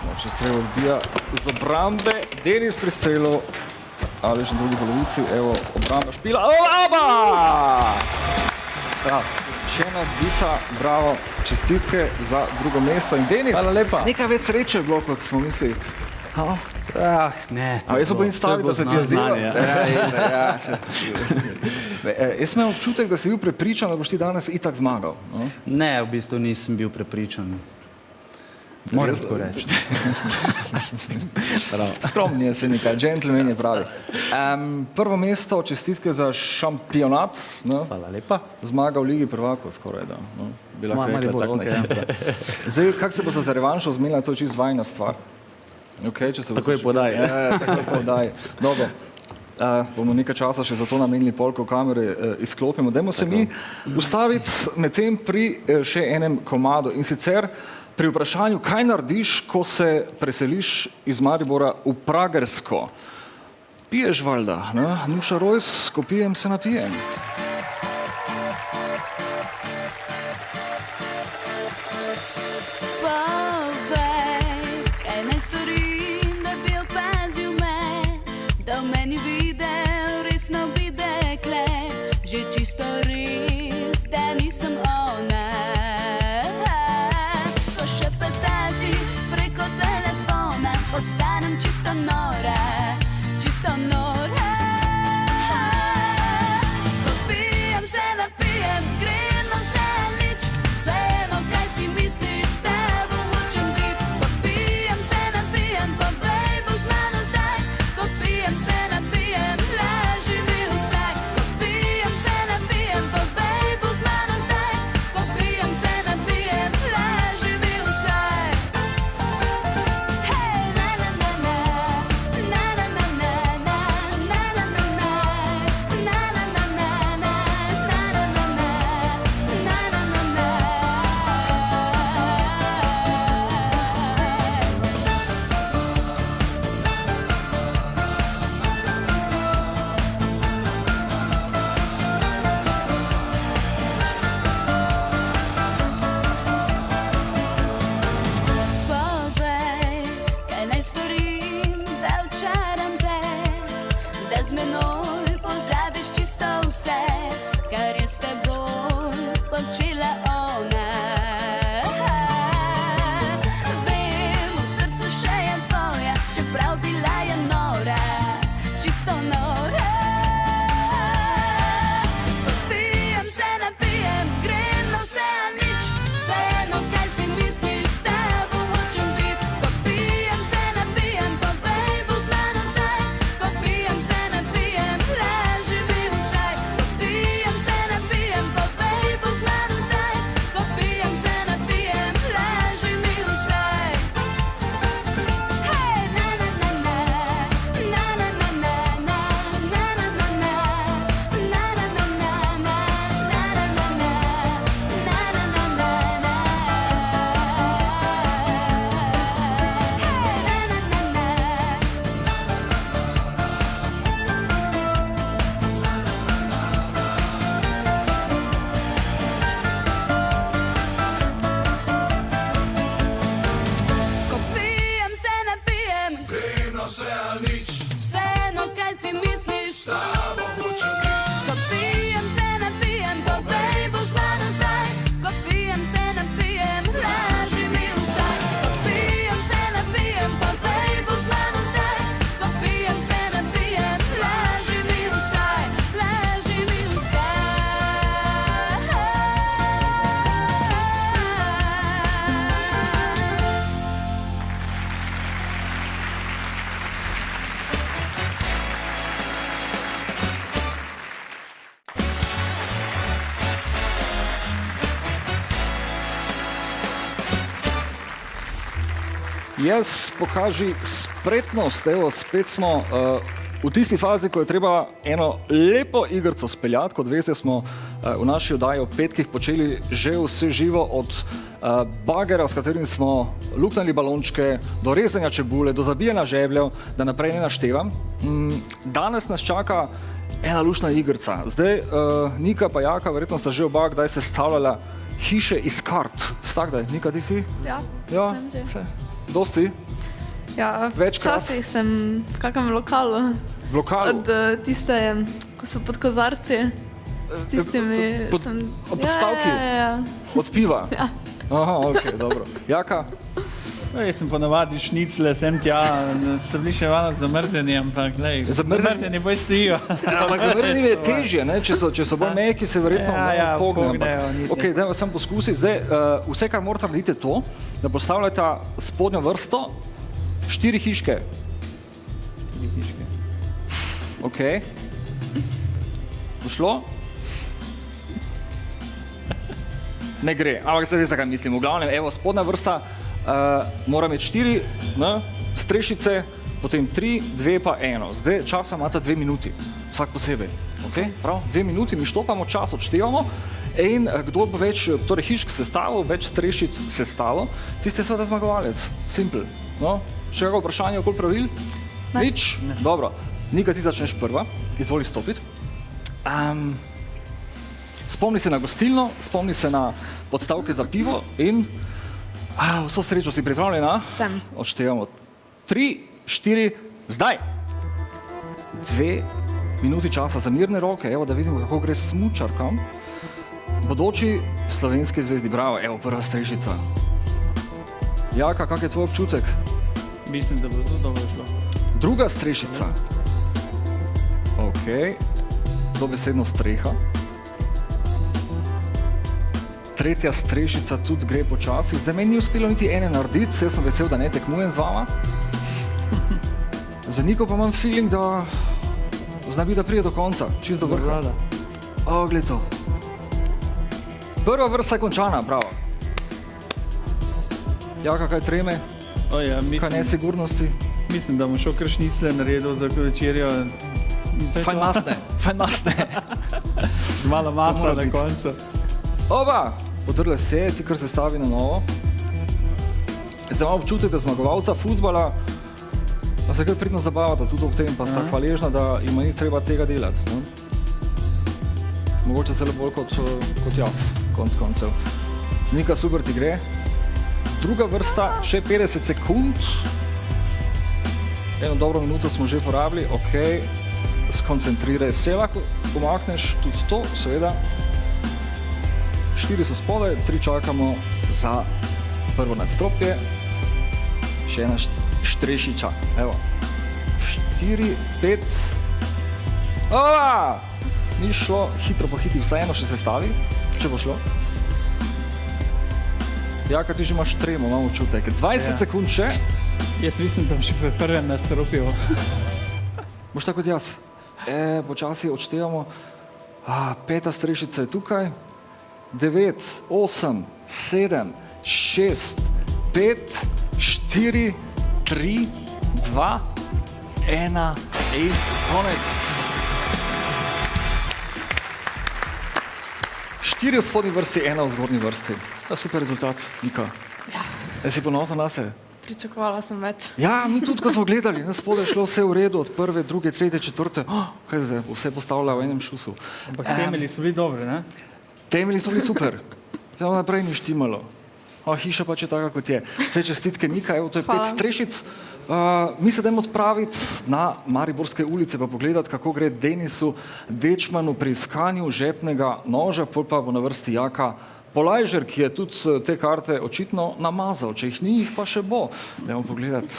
Moče strel odbija z obrambe. Denis pri strelu. Aleš na drugi polovici. Evo, obramba špila. Oba! Še ena odbita. Bravo. Čestitke za drugo mesto. In Denis, nekaj več sreče je bilo, kot smo mislili. Ne. Jaz sem bolj stavil, da se ti je zdelo. Jaz sem imel občutek, da si bil prepričan, da boš ti danes itak zmagal. Ne, v bistvu nisem bil prepričan. Moram tako reči. Skromni je se nekaj, džentlmen je pravi. Prvo mesto, čestitke za šampionat. Hvala lepa. Zmaga v Ligi prvakov skoraj, da. Zdaj, kako se bo za revanšo zmenila, to je čisto vajna stvar. Takoj podaj. Takoj podaj. Dobro. Bomo nekaj časa še za to namenili, polko kamere izklopimo. Dajmo se mi ustaviti medtem pri še enem komadu in sicer pri vprašanju, kaj narediš, ko se preseliš iz Maribora v Pragersko. Piješ valjda, ne? Nuša Rojs, ko pijem, se napijem. Postanem čisto nora, čisto nora. Ko pijem, se napijem, gredno se nič, vseeno kaj si misliš, s tebo hočem biti. Ko pijem, se napijem, pa bejbo z mano zdaj. Ko pijem, se napijem, laži mi vsaj. Ko pijem, se napijem, pa bejbo z mano zdaj. Ko pijem, se napijem, laži mi vsaj. Hej, Jaz pokaži spretnost, evo, spet smo v tisti fazi, ko je treba eno lepo igrico speljati. Kot veste, smo v naši oddaji ob petkih počeli že vse živo, od bagera, s katerim smo luknjali balončke, do rezanja čebule, do zabijanja žebljev, da naprej ne naštevam. Danes nas čaka ena luštna igrica. Zdaj, Nika pa Jaka, verjetno sta že oba kdaj sestavljala hiše iz kart. Stakdaj, Nika, ti si? Ja, Ja, sem že. vse. Dosti? Ja, Večkrat? včasih sem v kakem lokalu. V lokalu? Od tiste, ko so pod kozarci. S tistimi sem... Ob podstavki? Ja. Od piva? Ja. Aha, ok, dobro. Jaka? No, jaz sem ponavadi šnicle, sem tja, so bili še malo zamrzeni, ampak glej, zamrzeni bolj stojijo. Ampak zamrznjeni je težje, ne? Če so bolj mehki, se verjetno pognejo. pognejo, niti. Ok, dajmo samo poskusi. Zdaj, vse, kar morate narediti, je to, da postavljate spodnjo vrsto 4 hiške. Ok. Bo šlo? Ne gre, ampak zdaj veste, kaj mislim. V glavnem, evo, spodnja vrsta mora imeti 4 strešice, potem 3, 2 pa 1. Zdaj časa imate 2 minuti, vsak posebej. Okay? Prav, 2 minuti, mi štopamo čas, odštevamo in kdo bo več torej hišk sestavil, več strešic sestavil, tiste je seveda zmagovalec. Simple. No? Še kakšno vprašanje okoli pravil? Ne. Nič? Dobro. Nika, ti začneš prva, izvoli stopiti. Spomni se na gostilno, spomni se na podstavke za pivo in vso srečo, si pripravljena? Sem. Odštevamo 3, 4, zdaj! 2 minuti časa za mirne roke, evo da vidimo, kako gre smučarkam. Bodoči slovenski zvezdi, bravo, evo prva strešica. Jaka, kak je tvoj občutek? Mislim, da bo to dobro šlo. Druga strešica. Ok, dobesedno streha. Tretja strešica tudi gre počasi. Zdaj meni ni uspelo niti ene narediti, jaz sem vesel, da ne tekmujem z vama. Za Niko pa imam feeling, da zna biti, da pride do konca, čisto do vrha. O, gled to. Prva vrsta je končana, bravo. Jaka, kaj treme? O, ja, Kaj nesigurnosti? mislim, da bom šel kar šnicle naredil za večerjo. Fajn nas ne. Z malo masla mora na biti. koncu. Oba! Podrle se, ti kar se stavi na novo. Zdaj imam občutek, da zmagovalca fuzbala pa se kar pridno zabavata tudi ob tem, pa sta hvaležna, da ima ni treba tega delati. No? Mogoče celo bolj kot jaz, konc koncev. Nika, super ti gre. Druga vrsta, še 50 sekund. Eno dobro minuto smo že porabili, ok. Skoncentriraj se, lahko pomakneš tudi to, seveda. 4 so spodaj, 3 čakamo za prvo nadstropje. Še ena štrešiča, evo. 4, 5. Ova! Ni šlo, hitro pohiti, vsaj eno še sestavi, če bo šlo. Jaka, ti že imaš tremo, imam občutek. 20 sekund še. Jaz mislim, da bom še pri prvem nadstropju. Boš tako kot jaz. Počasi odštevamo. 5. strešica je tukaj. 9, 8, 7, 6, 5, 4, 3, 2, 1 in konec. 4 v spodnji vrsti, 1 v zgornji vrsti. To je super rezultat, Nika. Ja. Si ponosna na se? Pričakovala sem več. Ja, mi tudi, ko smo gledali, na spodaj je šlo vse v redu, od 1., 2., 3., 4. Kaj zdaj, vse postavlja v enem šusu. Ampak temelji so bili dobri, ne? Temelji so bili super, tam naprej ni štimalo. Hiša pač je taka, kot je. Vse čestitke, Nika, evo, to je 5 strešic. Mi se dajmo odpraviti na Mariborske ulice pa pogledati, kako gre Denisu Dečmanu pri iskanju žepnega noža, pol pa bo na vrsti Jaka Polajžer, ki je tudi te karte očitno namazal. Če jih ni, jih pa še bo. Dajmo pogledati.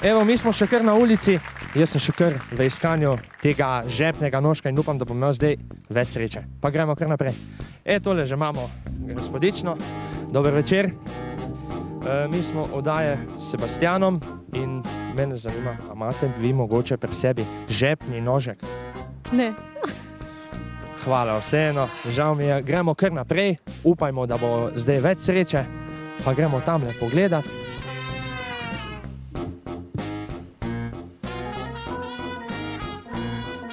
Evo, mi smo še kar na ulici, jaz sem še kar v iskanju tega žepnega nožka in upam, da bom imel zdaj več sreče. Pa gremo kar naprej. Tole že imamo gospodično, dober večer. Mi smo oddaje s Sebastianom in mene zanima, a imate vi mogoče pri sebi žepni nožek? Ne. hvala vseeno, žal mi je, gremo kar naprej, upajmo, da bo zdaj več sreče, pa gremo tamle pogledat.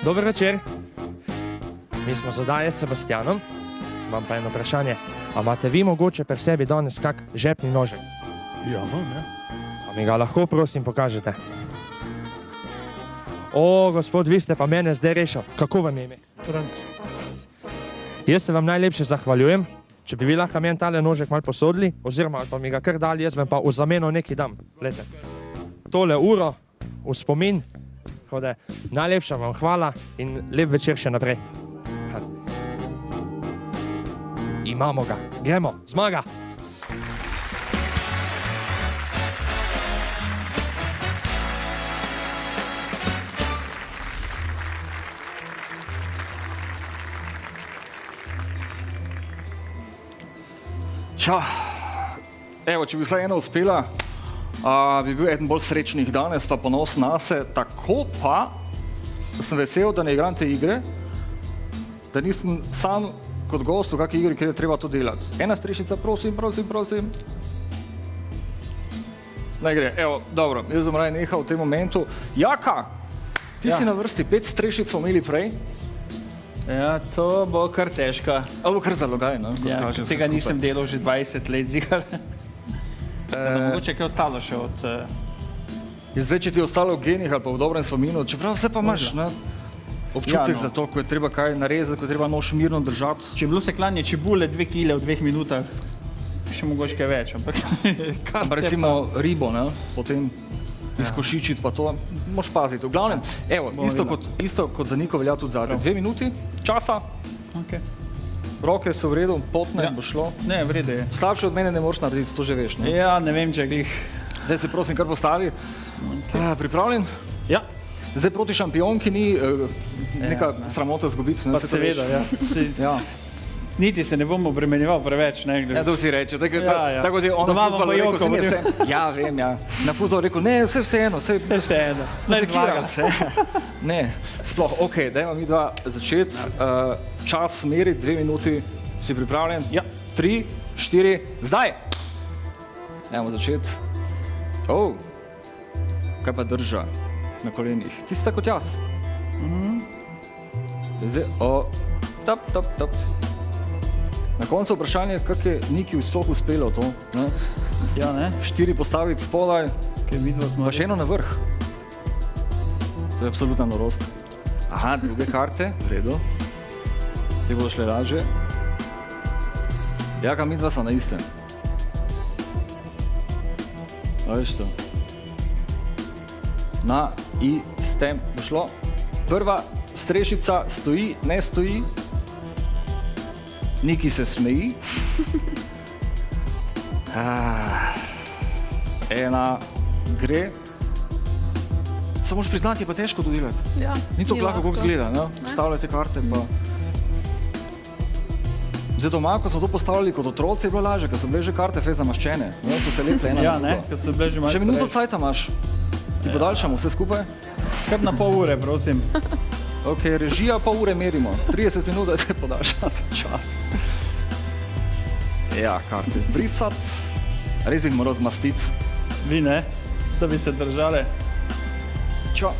Dober večer, mi smo z oddaje s Sebastianom, imam pa eno vprašanje, a imate vi mogoče pri sebi danes kak žepni nožek? Ja, imam, ja. A mi ga lahko prosim pokažete? O, gospod, vi ste pa mene zdaj rešil. Kako vam je ime? Franc. Jaz se vam najlepše zahvaljujem. Če bi vi lahko meni tale nožek malo posodili, oziroma pa mi ga kar dali, jaz vam pa v zameno nekaj dam. Glejte, tole uro v spomin, hode, najlepša vam hvala in lep večer še naprej. Imamo ga, gremo, zmaga! Tja, evo, če bi vsaj ena uspela, bi bil eden bolj srečnih danes, pa ponos nase. Tako pa sem vesel, da ne igram te igre, da nisem sam kot gost v kakšni igri, kjer je treba to delati. Ena strešica, prosim, prosim, prosim. Naj gre, evo, dobro, jaz sem raje nehal v tem momentu. Jaka, ti si na vrsti, 5 strešic smo imeli prej. Ja, to bo kar težka. Ali bo kar zalogaj, no? Ja, tega nisem delal že 20 let, zigar. Mogoče je kaj ostalo še od... Zdaj, če ti je ostalo v genih ali pa v dobrem spominu, čeprav vse pa imaš, ne? Občutek za to, ko je treba kaj narezati, ko je treba nož mirno držati. Če je bilo seklanje čebule 2 kile v 2 minutah, še mogoče kaj več, ampak... Recimo ribo, ne? Potem izkošičiti pa to, moš paziti. V glavnem, evo, isto kot za Niko velja tudi zate. 2 minuti časa, roke so v redu, potne, bo šlo. Ne, v redu je. Slabše od mene ne moraš narediti, to že veš, ne? Ja, ne vem, če glih. Zdaj se prosim kar postavi. Pripravljen? Ja. Zdaj proti šampionki ni neka sramota zgubiti. Pa seveda, ja. Niti se ne bom obremenjeval preveč, ne? Ja, to vsi reče. Tako je on na fuzbalu rekel, se mi je vse. Ja, vem, ja. Na fuzbalu rekel, ne, vseeno. Vseeno. Ne sekiram se. Ne, sploh, okej, dajmo mi dva začeti. Čas meriti, 2 minuti. Si pripravljen? Ja. 3, 4, zdaj! Dajmo začeti. Kaj pa drža na kolenih? Ti si tako kot jaz. Zdaj, top, top, top. Na koncu vprašanje, kako je Niki sploh uspelo to, ne? Ja, ne? 4 postaviti spodaj, pa še eno na vrh. To je absolutna norost. Aha, druge karte, v redu. Te bodo šle lažje. Jaka, mi dva so na istem. A veš to? Na istem bo šlo. Prva strešica stoji, ne stoji. Niki se smeji. Ena gre. Se moraš priznati, je pa težko to delati. Ja, ni to lahko, kako izgleda, ne? Postavljate karte pa... Zdaj doma, ko smo to postavljali kot otroci, je bilo lažje, ker so bile že karte fez zamaščene. So se leple ena ja, ne, ker so bile že malo... Še minuto cajta imaš. Ti podaljšamo vse skupaj? Kar na pol ure, prosim. Ok, režija pol ure merimo. 30 minut, da te podaljšati čas. Ja, karte zbrisati. Res bi jih moral zmastiti. Vi ne? Da bi se držale. Čo?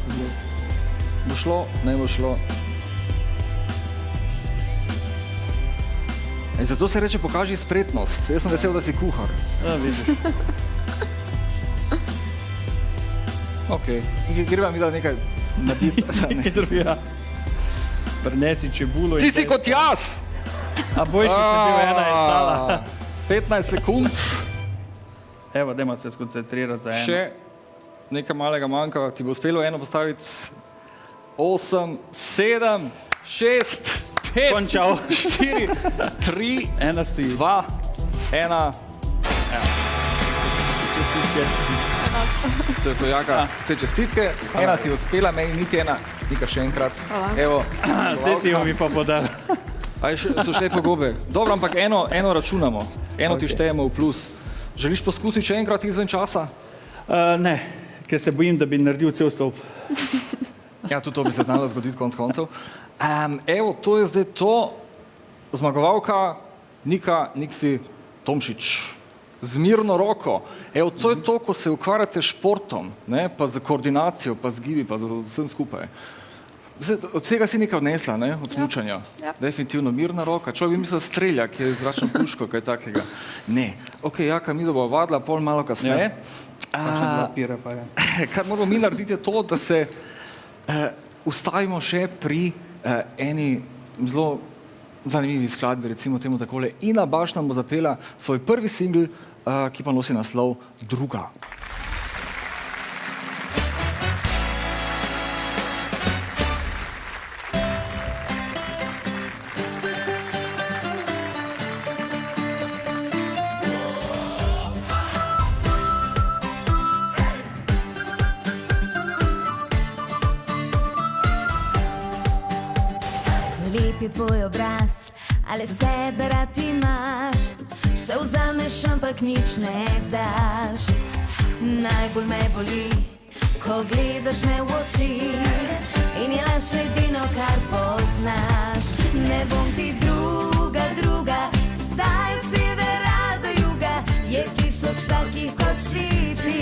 Bo šlo, ne bo šlo. Zato se reče, pokaži spretnost. Jaz sem vesel, da si kuhar. Ja, vidiš. Ok, greva mi da nekaj narediti. Nekaj drugega. Prinesi čebulo in... Ti si kot jaz! A boljši sem bil, ena je stala. 15 sekund. Evo, dajmo se skoncentrirati za eno. Še nekaj malega manjka, ti bo uspelo eno postaviti. 8, 7, 6, 5, končal. 4, 3, 2, 1. To je to, Jaka. Vse čestitke. Ena ti je uspela, meni niti ena. Nika še enkrat. Evo. Zdaj si jo mi pa podal. So šle pogobe. Dobro, ampak eno računamo. Eno ti štejemo v plus. Želiš poskusiti še enkrat izven časa? Ne, ker se bojim, da bi naredil cel stolp. Ja, tudi to bi se znalo zgoditi konec koncev. Evo, to je zdaj to, zmagovalka Nika Niksi Tomšič. Z mirno roko. Evo, to je to, ko se ukvarjate s športom, ne, pa z koordinacijo, pa z gibi, pa z vsem skupaj. Od tega si nekaj odnesla, ne, od smučanja. Ja. Definitivno mirna roka. Človek bi mislil strelja, ki je zračno puško, kaj takega. Ne. Ok, Jaka, mi bo vadila pol malo kasneje. Kar moramo mi narediti je to, da se ustavimo še pri eni zelo zanimivi skladbi, recimo temu takole. Ina Baš nam bo zapela svoj prvi singl, ki pa nosi naslov Druga. Lep je tvoj obraz, ali sebe rad imaš, vse vzameš, ampak nič ne daš. Najbolj me boli, ko gledaš me v oči in je laž edino, kar poznaš. Ne bom ti druga, druga, saj od severa do juga je tisoč takih, kot si ti.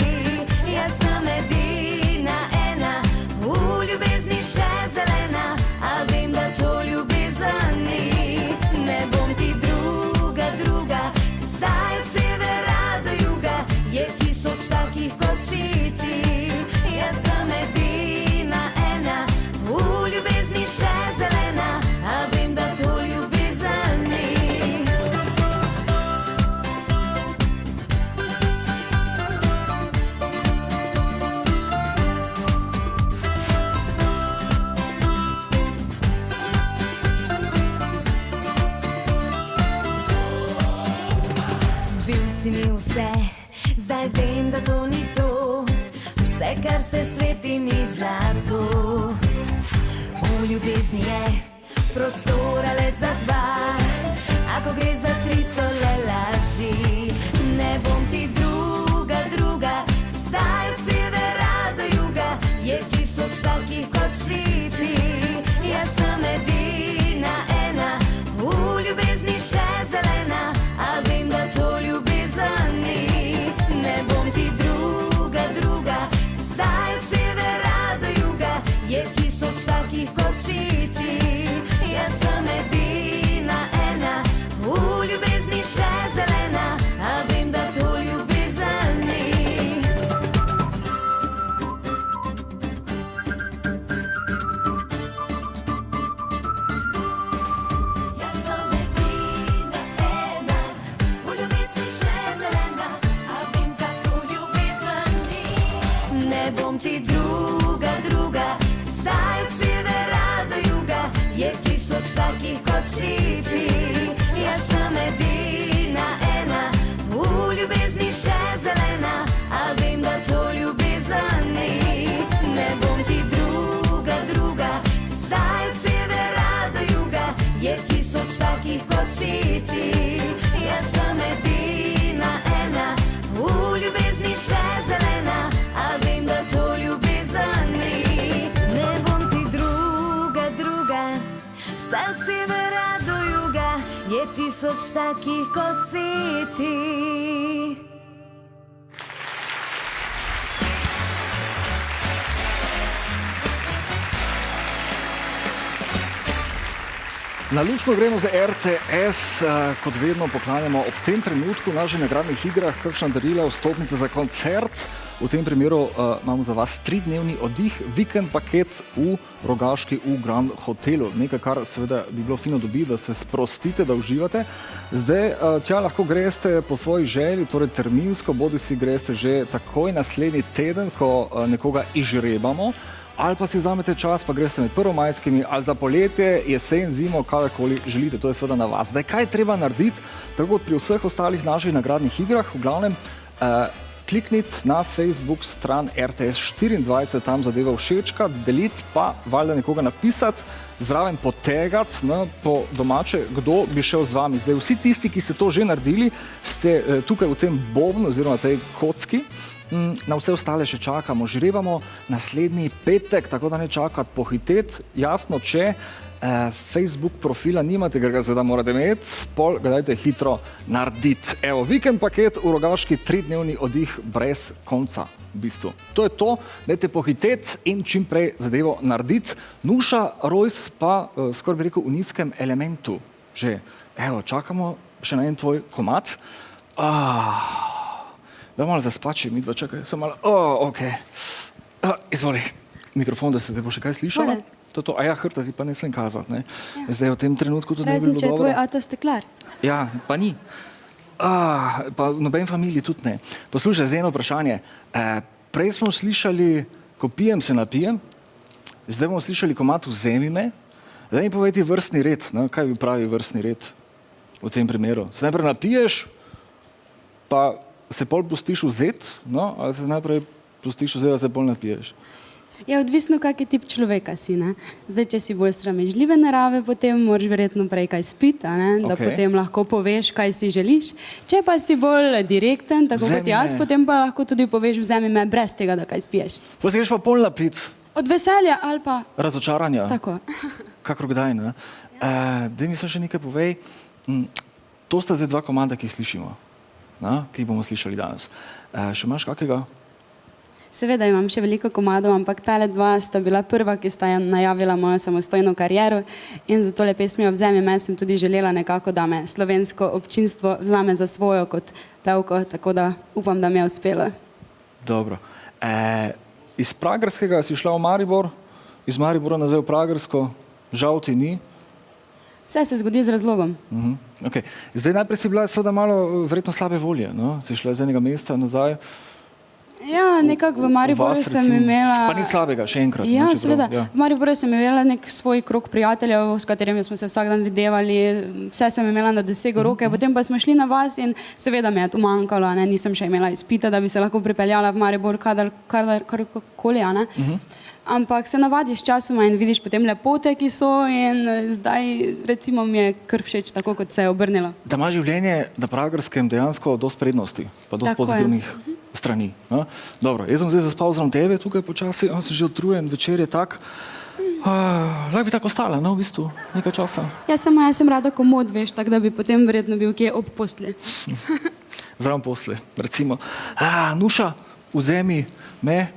Jaz sem edina ena, v ljubezni še zelena, a vem, da to ljubezen ni. Ne bom ti druga, druga, saj od severa do juga je tisoč takih, kot si ti. Jaz sem edina ena, v ljubezni še zelena, a vem, da to ljubezen ni. Bil si mi vse, zdaj vem, da to ni to, vse, kar se sveti, ni zlato. V ljubezni je prostora le za dva, a ko gre za tri, so le laži. Ne bom ti druga, druga, saj od severa do juga je tisoč takih, kot si ti. Jaz sem edina ena, v ljubezni še zelena, a vem, da to ljubezen ni. Ne bom ti druga, druga, saj od severa do juga je tisoč takih, kot si ti. Jaz sem edina ena, v ljubezni še zelena, a vem, da to ljubezen ni. Jaz sem edina ena, v ljubezni še zelena, a vem, da to ljubezen ni. Ne bom ti druga, druga, saj od severa do juga je tisoč takih, kot si ti. Jaz sem edina ena, v ljubezni še zelena, a vem, da to ljubezen ni. Ne bom ti druga, druga, saj od severa do juga je tisoč takih, kot si ti. Jaz sem edina ena, v ljubezni še zelena, a vem, da to ljubezen ni. Ne bom ti druga, druga, saj od severa do juga je tisoč takih, kot si ti. Na luštno gremo za RTS, kot vedno poklanjamo ob tem trenutku naših nagradnih igrah, kakšna darila, vstopnice za koncert. V tem primeru imamo za vas 3-dnevni oddih, vikend paket v Rogaški v Grand Hotelu. Nekaj, kar seveda bi bilo fino dobiti, da se sprostite, da uživate. Zdaj, tja lahko greste po svoji želji, torej terminsko, bodisi greste že takoj naslednji teden, ko nekoga izžrebamo, ali pa si vzamete čas, pa greste med prvomajskimi, ali za poletje, jesen, zimo, kadarkoli želite. To je seveda na vas. Zdaj, kaj je treba narediti, tako kot pri vseh ostalih naših nagradnih igrah, v glavnem, klikniti na Facebook stran RTS24, tam zadeva všečka, deliti pa valjda nekoga napisati, zraven potegati, no, po domače, kdo bi šel z vami. Zdaj, vsi tisti, ki ste to že naredili, ste tukaj v tem bobnu oziroma tej kocki. Na vse ostale še čakamo, žrebamo naslednji petek, tako da ne čakati, pohiteti. Jasno, če Facebook profila nimate, ker ga seveda morate imeti, pol ga dajte hitro narediti. Evo, vikend paket v Rogaški, 3-dnevni oddih brez konca. V bistvu. To je to, dajte pohiteti in čim prej zadevo narediti. Nuša, Rojs pa, skoraj bi rekel, v nizkem elementu. Že, evo, čakamo še na en tvoj komad. Da malo zaspači, midva čakaj, sem malo, okej. Izvoli, mikrofon, da se te bo še kaj slišala. To, a ja, hrta ti pa ne smem kazati, ne. Zdaj v tem trenutku to ne bi bilo dobro. Razen, če je tvoj ata steklar. Ja, pa ni. Pa v noben familiji tudi ne. Poslušaj, zdaj eno vprašanje. Prej smo slišali, ko pijem, se napijem, zdaj bomo slišali komad Vzemi me. Zdaj mi povedi vrstni red, ne? Kaj bi pravi vrstni red v tem primeru? Se najprej napiješ, pa se pol pustiš vzeti, no? Ali se najprej pustiš vzeti, da se pol napiješ? Je odvisno, kak je tip človeka si, ne. Zdaj, če si bolj sramežljive narave, potem moraš verjetno prej kaj spiti, da potem lahko poveš, kaj si želiš. Če pa si bolj direkten, tako kot jaz, potem pa lahko tudi poveš, vzemi me brez tega, da kaj spiješ. Pa se greš pa pol napit? Od veselja ali pa... Razočaranja? Tako. Kakor kdaj, ne? Daj mi se še nekaj povej. To sta zdaj dva komanda, ki jih slišimo, ki jih bomo slišali danes. Še imaš kakega? Seveda imam še veliko komadov, ampak tale dva sta bila prva, ki sta najavila mojo samostojno kariero in za tole pesmijo Vzemi me sem tudi želela nekako, da me slovensko občinstvo vzame za svojo kot pevko, tako da upam, da mi je uspelo. Dobro. Iz Pragerskega si šla v Maribor, iz Maribora nazaj v Pragersko, žal ti ni? Vse se zgodi z razlogom. Zdaj najprej si bila seveda malo verjetno slabe volje, no? Si šla iz enega mesta nazaj. Ja, nekako v Mariboru sem imela... Pa ni slabega, še enkrat. Ja, seveda. V Mariboru sem imela nek svoj krog prijateljev, s katerimi smo se vsak dan videvali, vse sem imela na dosegu roke, potem pa smo šli na vas in seveda me je to manjkalo, nisem še imela izpita, da bi se lahko pripeljala v Maribor karkoli, ampak se navadiš časoma in vidiš potem lepote, ki so in zdaj recimo mi je kar všeč tako, kot se je obrnilo. Da ima življenje na Pragerskem dejansko dosti prednosti, pa dosti pozitivnih strani. Dobro, jaz sem zdaj zaspal zraven tebe tukaj počasi, sem že utrujen, večer je tak. Lahko bi tako ostala, v bistvu, nekaj časa. Ja, samo jaz sem rada komod, veš, tako da bi potem verjetno bil kje ob postelji. Zraven postelji, recimo. Nuša, vzemi me,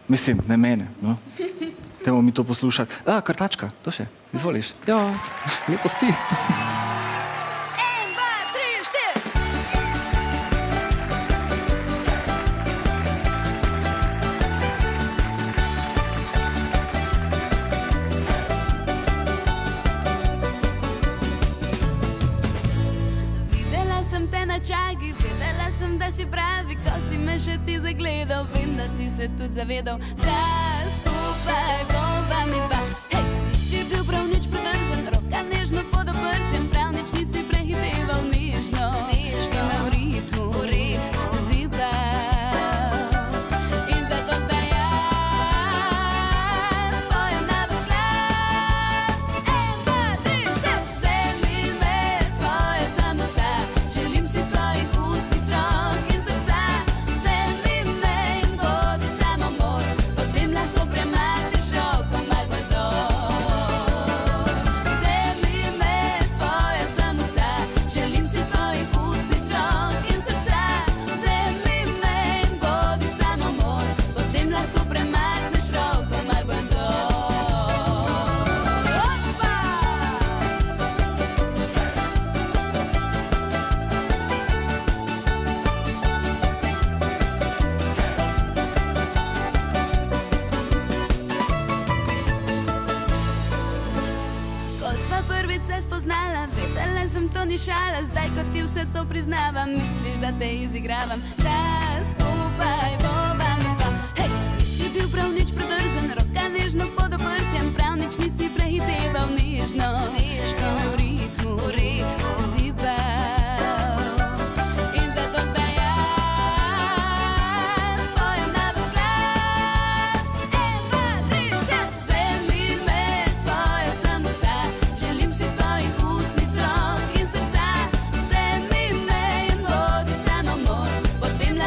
mislim, ne mene, no. Dajmo mi to poslušati. Krtačka, to še, izvoliš. Ja, lepo spi. Vedela sem, da si pravi, ko si me še ti zagledal, vem, da si se tudi zavedal, da skupaj bova mi dva. Hej, nisi bil prav nič predrzen, roka nežno pod oprsjem, prav nič nisi prehiteval nežno, si me v ritmu zibal. In zato zdaj jaz pojem na ves glas. 1, 2, 3, 4, vzemi me, tvoja sem vsa, želim si tvojih ustnic, rok in srca. Vzemi me in bodi samo moj, potem lahko premakneš roko malo bolj dol. Vzemi me, tvoja sem vsa, želim si tvojih ustnic, rok in srca. Vzemi me in bodi samo moj, potem lahko premakneš roko malo bolj dol. Ko sva prvič se spoznala, vedela sem, to ni šala, zdaj ko ti vse to priznavam, misliš, da te izigravam, da skupaj bova mi dva. Hej, nisi bil prav nič predrzen, roka nežno pod oprsjem, prav nič nisi prehiteval nežno, si me v ritmu zibal. In zato zdaj jaz pojem na ves glas. 1, 2, 3, 4, vzemi me, tvoja sem vsa, želim si tvojih ustnic, rok in srca. Vzemi me in bodi samo moj, potem lahko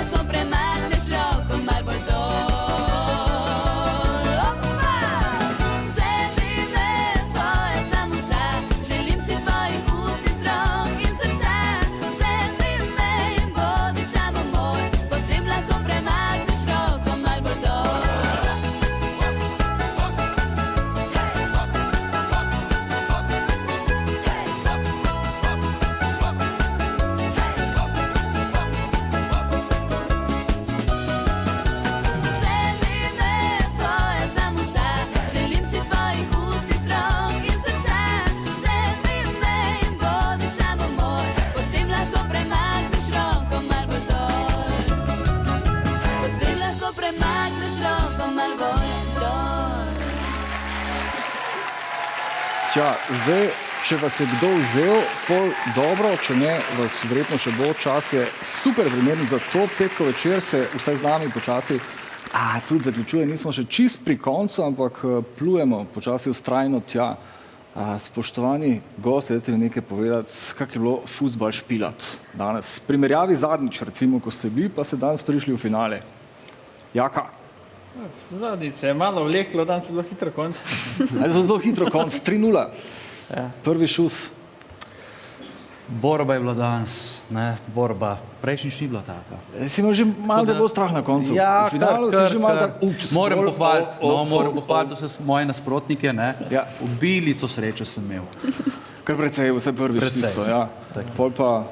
Tja, zdaj, če vas je kdo vzel, pol dobro, če ne, vas verjetno še bo, čas je super primeren za to, petko večer se vsaj z nami počasi tudi zaključuje, nismo še čist pri koncu, ampak plujemo počasi vztrajno tja. Spoštovani gosti, dajte mi nekaj povedati, kak je bilo fuzbal špilat danes. V primerjavi zadnjič, recimo, ko ste bili, pa ste danes prišli v finale. Jaka? Zadnjič se je malo vleklo, danes je bilo hitro konc. Zelo hitro konc, 3:0. Prvi šus. Borba je bila danes, ne, borba. Prejšnjič ni bila taka. Si imel že malo, da bo strah na koncu. Ja, v finalu si že malo tak, moram pohvaliti vse moje nasprotnike, ne. Ubilico srečo sem imel. Kar precej, vse prvič tisto, ja. Pol pa...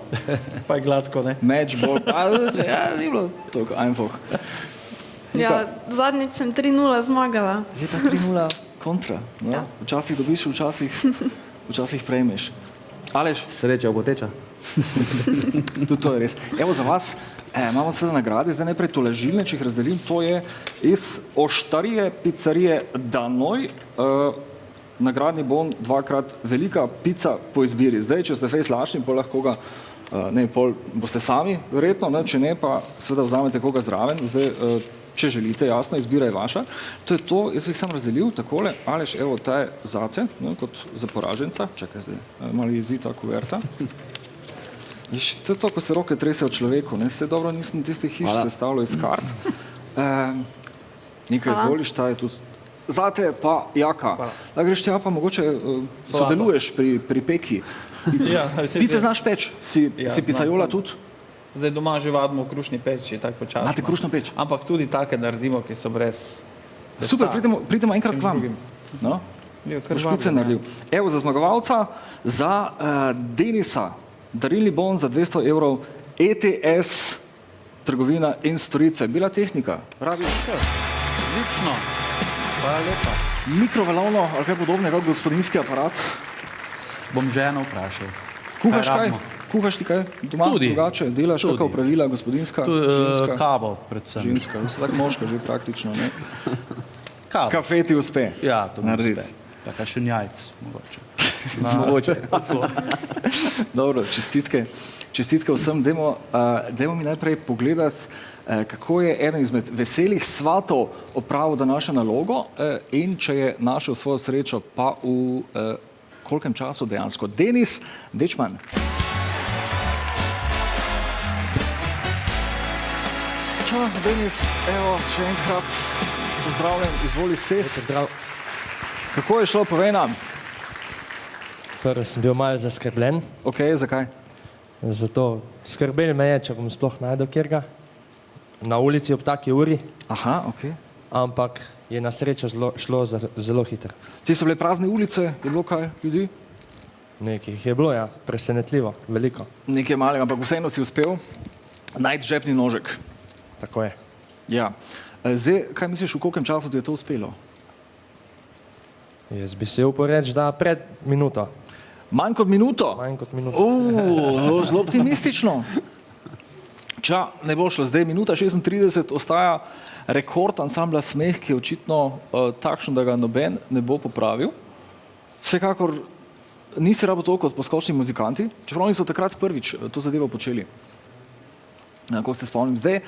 Pa je gladko, ne? Matchball, ni bilo toliko einfach. Ja, zadnjič sem 3:0 zmagala. Zdaj pa 3:0 kontra. No? Včasih dobiš, včasih prejmeš. Aleš? Sreča oboteča. Tudi to je res. Evo za vas, imamo seveda nagrade, zdaj najprej tolažilne, če jih razdelim, to je iz Oštarije pizzerije Danoj, nagradni bon, 2x velika pica po izbiri. Zdaj, če ste fejs lačni, pol lahko ga, pol boste sami, verjetno, če ne, pa seveda vzamete koga zraven, zdaj, če želite, jasno, izbira je vaša. To je to, jaz bih sam razdelil takole, Aleš, evo, ta je zate, kot za poraženca, čakaj zdaj, malo jezi ta kuverta. Viš, to je to, ko se roke tresejo človeku, ne, vse dobro nisem tistih hiš sestavljal iz kart. Nekaj izvoliš, ta je tudi zate, pa Jaka. Da greš tja, pa mogoče sodeluješ pri peki. Pice znaš peč, si picajola tudi? Zdaj doma že vadimo v krušni peči, tako počasno. Imate krušno peč? Ampak tudi take naredimo, ki so brez... Super, pridemo enkrat k vam. No? Špice naredil. Evo za zmagovalca, za Denisa, darilni bon za 200 evrov, ETS, trgovina in storitve. Bila tehnika, rabiš? Odlično. Hvala lepa. Mikrovalovno, ali kaj podobnega, gospodinski aparat. Bom ženo vprašal. Kuhaš kaj? Kuhaš ti kaj? Doma drugače? Delaš kakva opravila, gospodinska? Ženska? Kavo, predvsem. Ženska, vsak moška že praktično, ne? Kavo. Kafe ti uspe. Ja, to mi uspe. Taka še njajc, mogoče. Mogoče. Dobro, čestitke. Čestitke vsem. Dajmo mi najprej pogledati, kako je eden izmed veselih svatov opravil današnjo nalogo in če je našel svojo srečo pa v kolkem času dejansko. Denis Dečman. Čau, Denis, evo, še enkrat pozdravljen, izvoli sest. Kako je šlo, povej nam? Prvo sem bil malo zaskrbljen. Ok, zakaj? Zato skrbeli me je, če bom sploh najdel kjerga. Na ulici ob taki uri. Aha, ok. Ampak je na srečo šlo zelo hitro. Ti so bile prazne ulice, je bilo kaj ljudi? Nekaj jih je bilo, ja, presenetljivo, veliko. Nekaj malega, ampak vseeno si uspel najti žepni nožek. Tako je. Ja. Zdaj, kaj misliš, v kolkem času ti je to uspelo? Jaz bi se upal reči, da pred minuto. Manj kot minuto? Manj kot minuto. Zelo optimistično. Ča, ne bo šlo. Zdaj, minuta 36 ostaja rekord ansambla Smeh, ki je očitno takšen, da ga noben ne bo popravil. Vsekakor nisi rabo toliko kot poskočni muzikanti, čeprav niso takrat prvič to zadevo počeli. Ko se spomnim zdaj.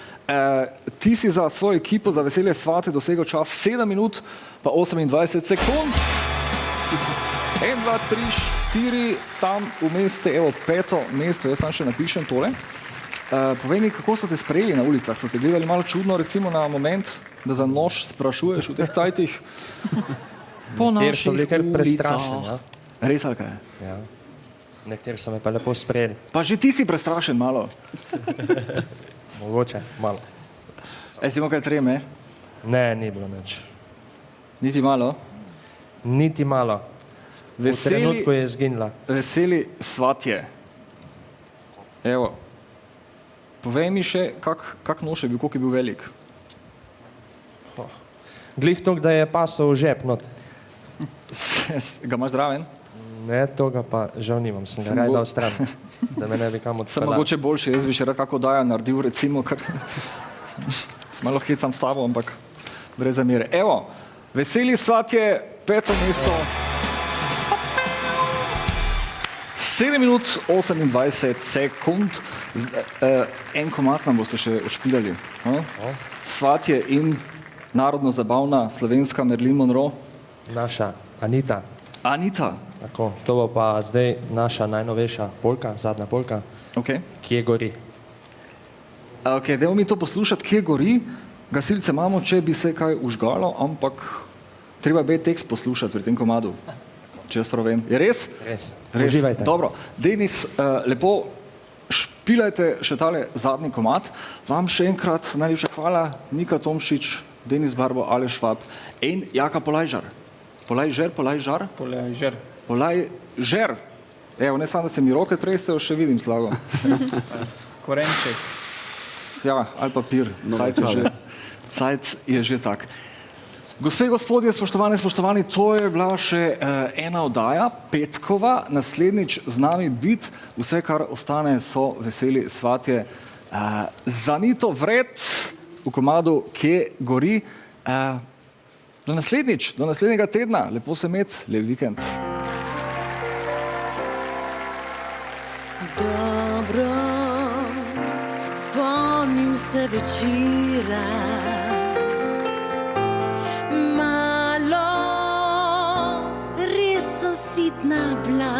Ti si za svojo ekipo za Veselje svate dosegel čas 7 minut pa 28 sekund. 1, 2, 3, 4, tam vmes ste, evo, 5. mesto, jaz sam še napišem tole. Povej mi, kako so te sprejeli na ulicah? So te gledali malo čudno, recimo na moment, da za nož sprašuješ v teh cajtih? Po naših ulicah. Res ali kaj? Ja. Nekateri so me pa lepo sprejeli. Pa že ti si prestrašen malo. Mogoče, malo. Si imel kaj treme? Ne, ni bilo nič. Niti malo? Niti malo. V trenutku je izginila. Veseli svatje. Evo. Povej mi še, kak nož je bil, koliko je bil velik? Glih toliko, da je pasal v žep not. Ga imaš zraven? Ne, toga pa žal nimam, sem ga raj dal stran, da me ne bi kam odpeljal. Sem mogoče boljše, jaz bi še rad kako daja naredil, recimo, ker sem malo hecam s tabo, ampak brez zamere. Evo, Veseli svatje, 5. mesto. 7 minut 28 sekund. En komad nam boste še odšpilali. Svatje in narodno zabavna slovenska Marilyn Monroe. Naša Anita. Anita. Tako, to bo pa zdaj naša najnovejša polka, zadnja polka, Kje gori. Dajmo mi to poslušati, Kje gori. Gasilce imamo, če bi se kaj užgalo, ampak treba bi tekst poslušati pri tem komadu. Če jaz prav vem. Je res? Res. Uživajte. Dobro. Denis, lepo špilajte še tale zadnji komad. Vam še enkrat najlepša hvala. Nika Tomšič, Denis Barbo, Aleš Švab in Jaka Polajžar. Polajžer? Polajžer. Evo, ne samo, da se mi roke tresejo, še vidim slago. Korenček. Ja, ali papir. Cajt je že tak. Gospe in gospodje, spoštovani, to je bila še ena oddaja, petkova, naslednjič z nami biti, vse, kar ostane, so veseli svatje. Zanito vred v komadu Kje gori. Do naslednjič, do naslednjega tedna. Lepo se imeti, lep vikend. Dobro, spomnim se večera, malo res so sitna bila,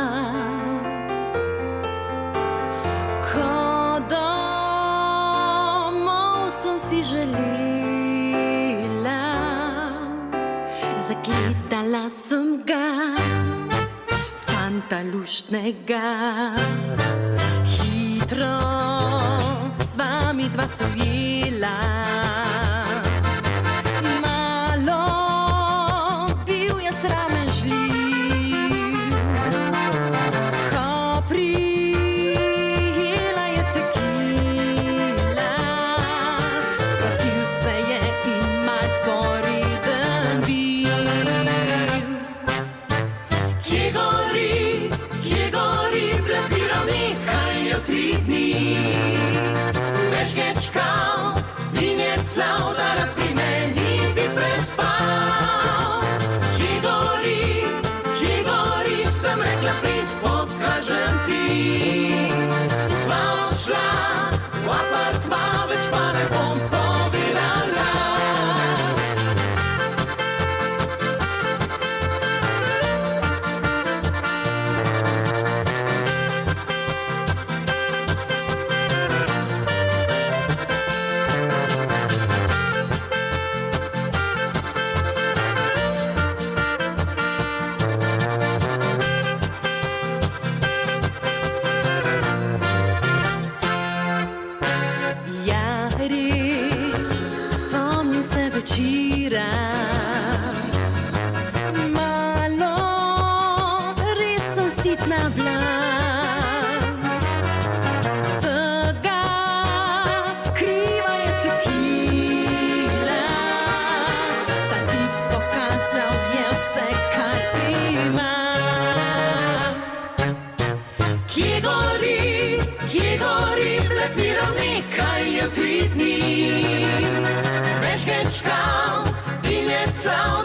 ko domov sem si želela, zagledala sem ga, fanta luštnega, hitro z vami dva se ujela. Malo bil je sramežljiv, ko prijela je tekila, sprostil se je in mal poriden bil. Kje gori, blefiral nekaj jo 3 dni, mežgečkal in je clav, da rad pri meni bi prespal. Kje gori, sem rekla, prid pokažem ti. Sva odšla v apartma, več pa ne bom povedala. Večera, malo res sem sitna bila, vsega kriva je tekila, ta ti pokazal je vse, kar ima. Kje gori, blefiral nekaj je 3 dni, mežgečkal in je cel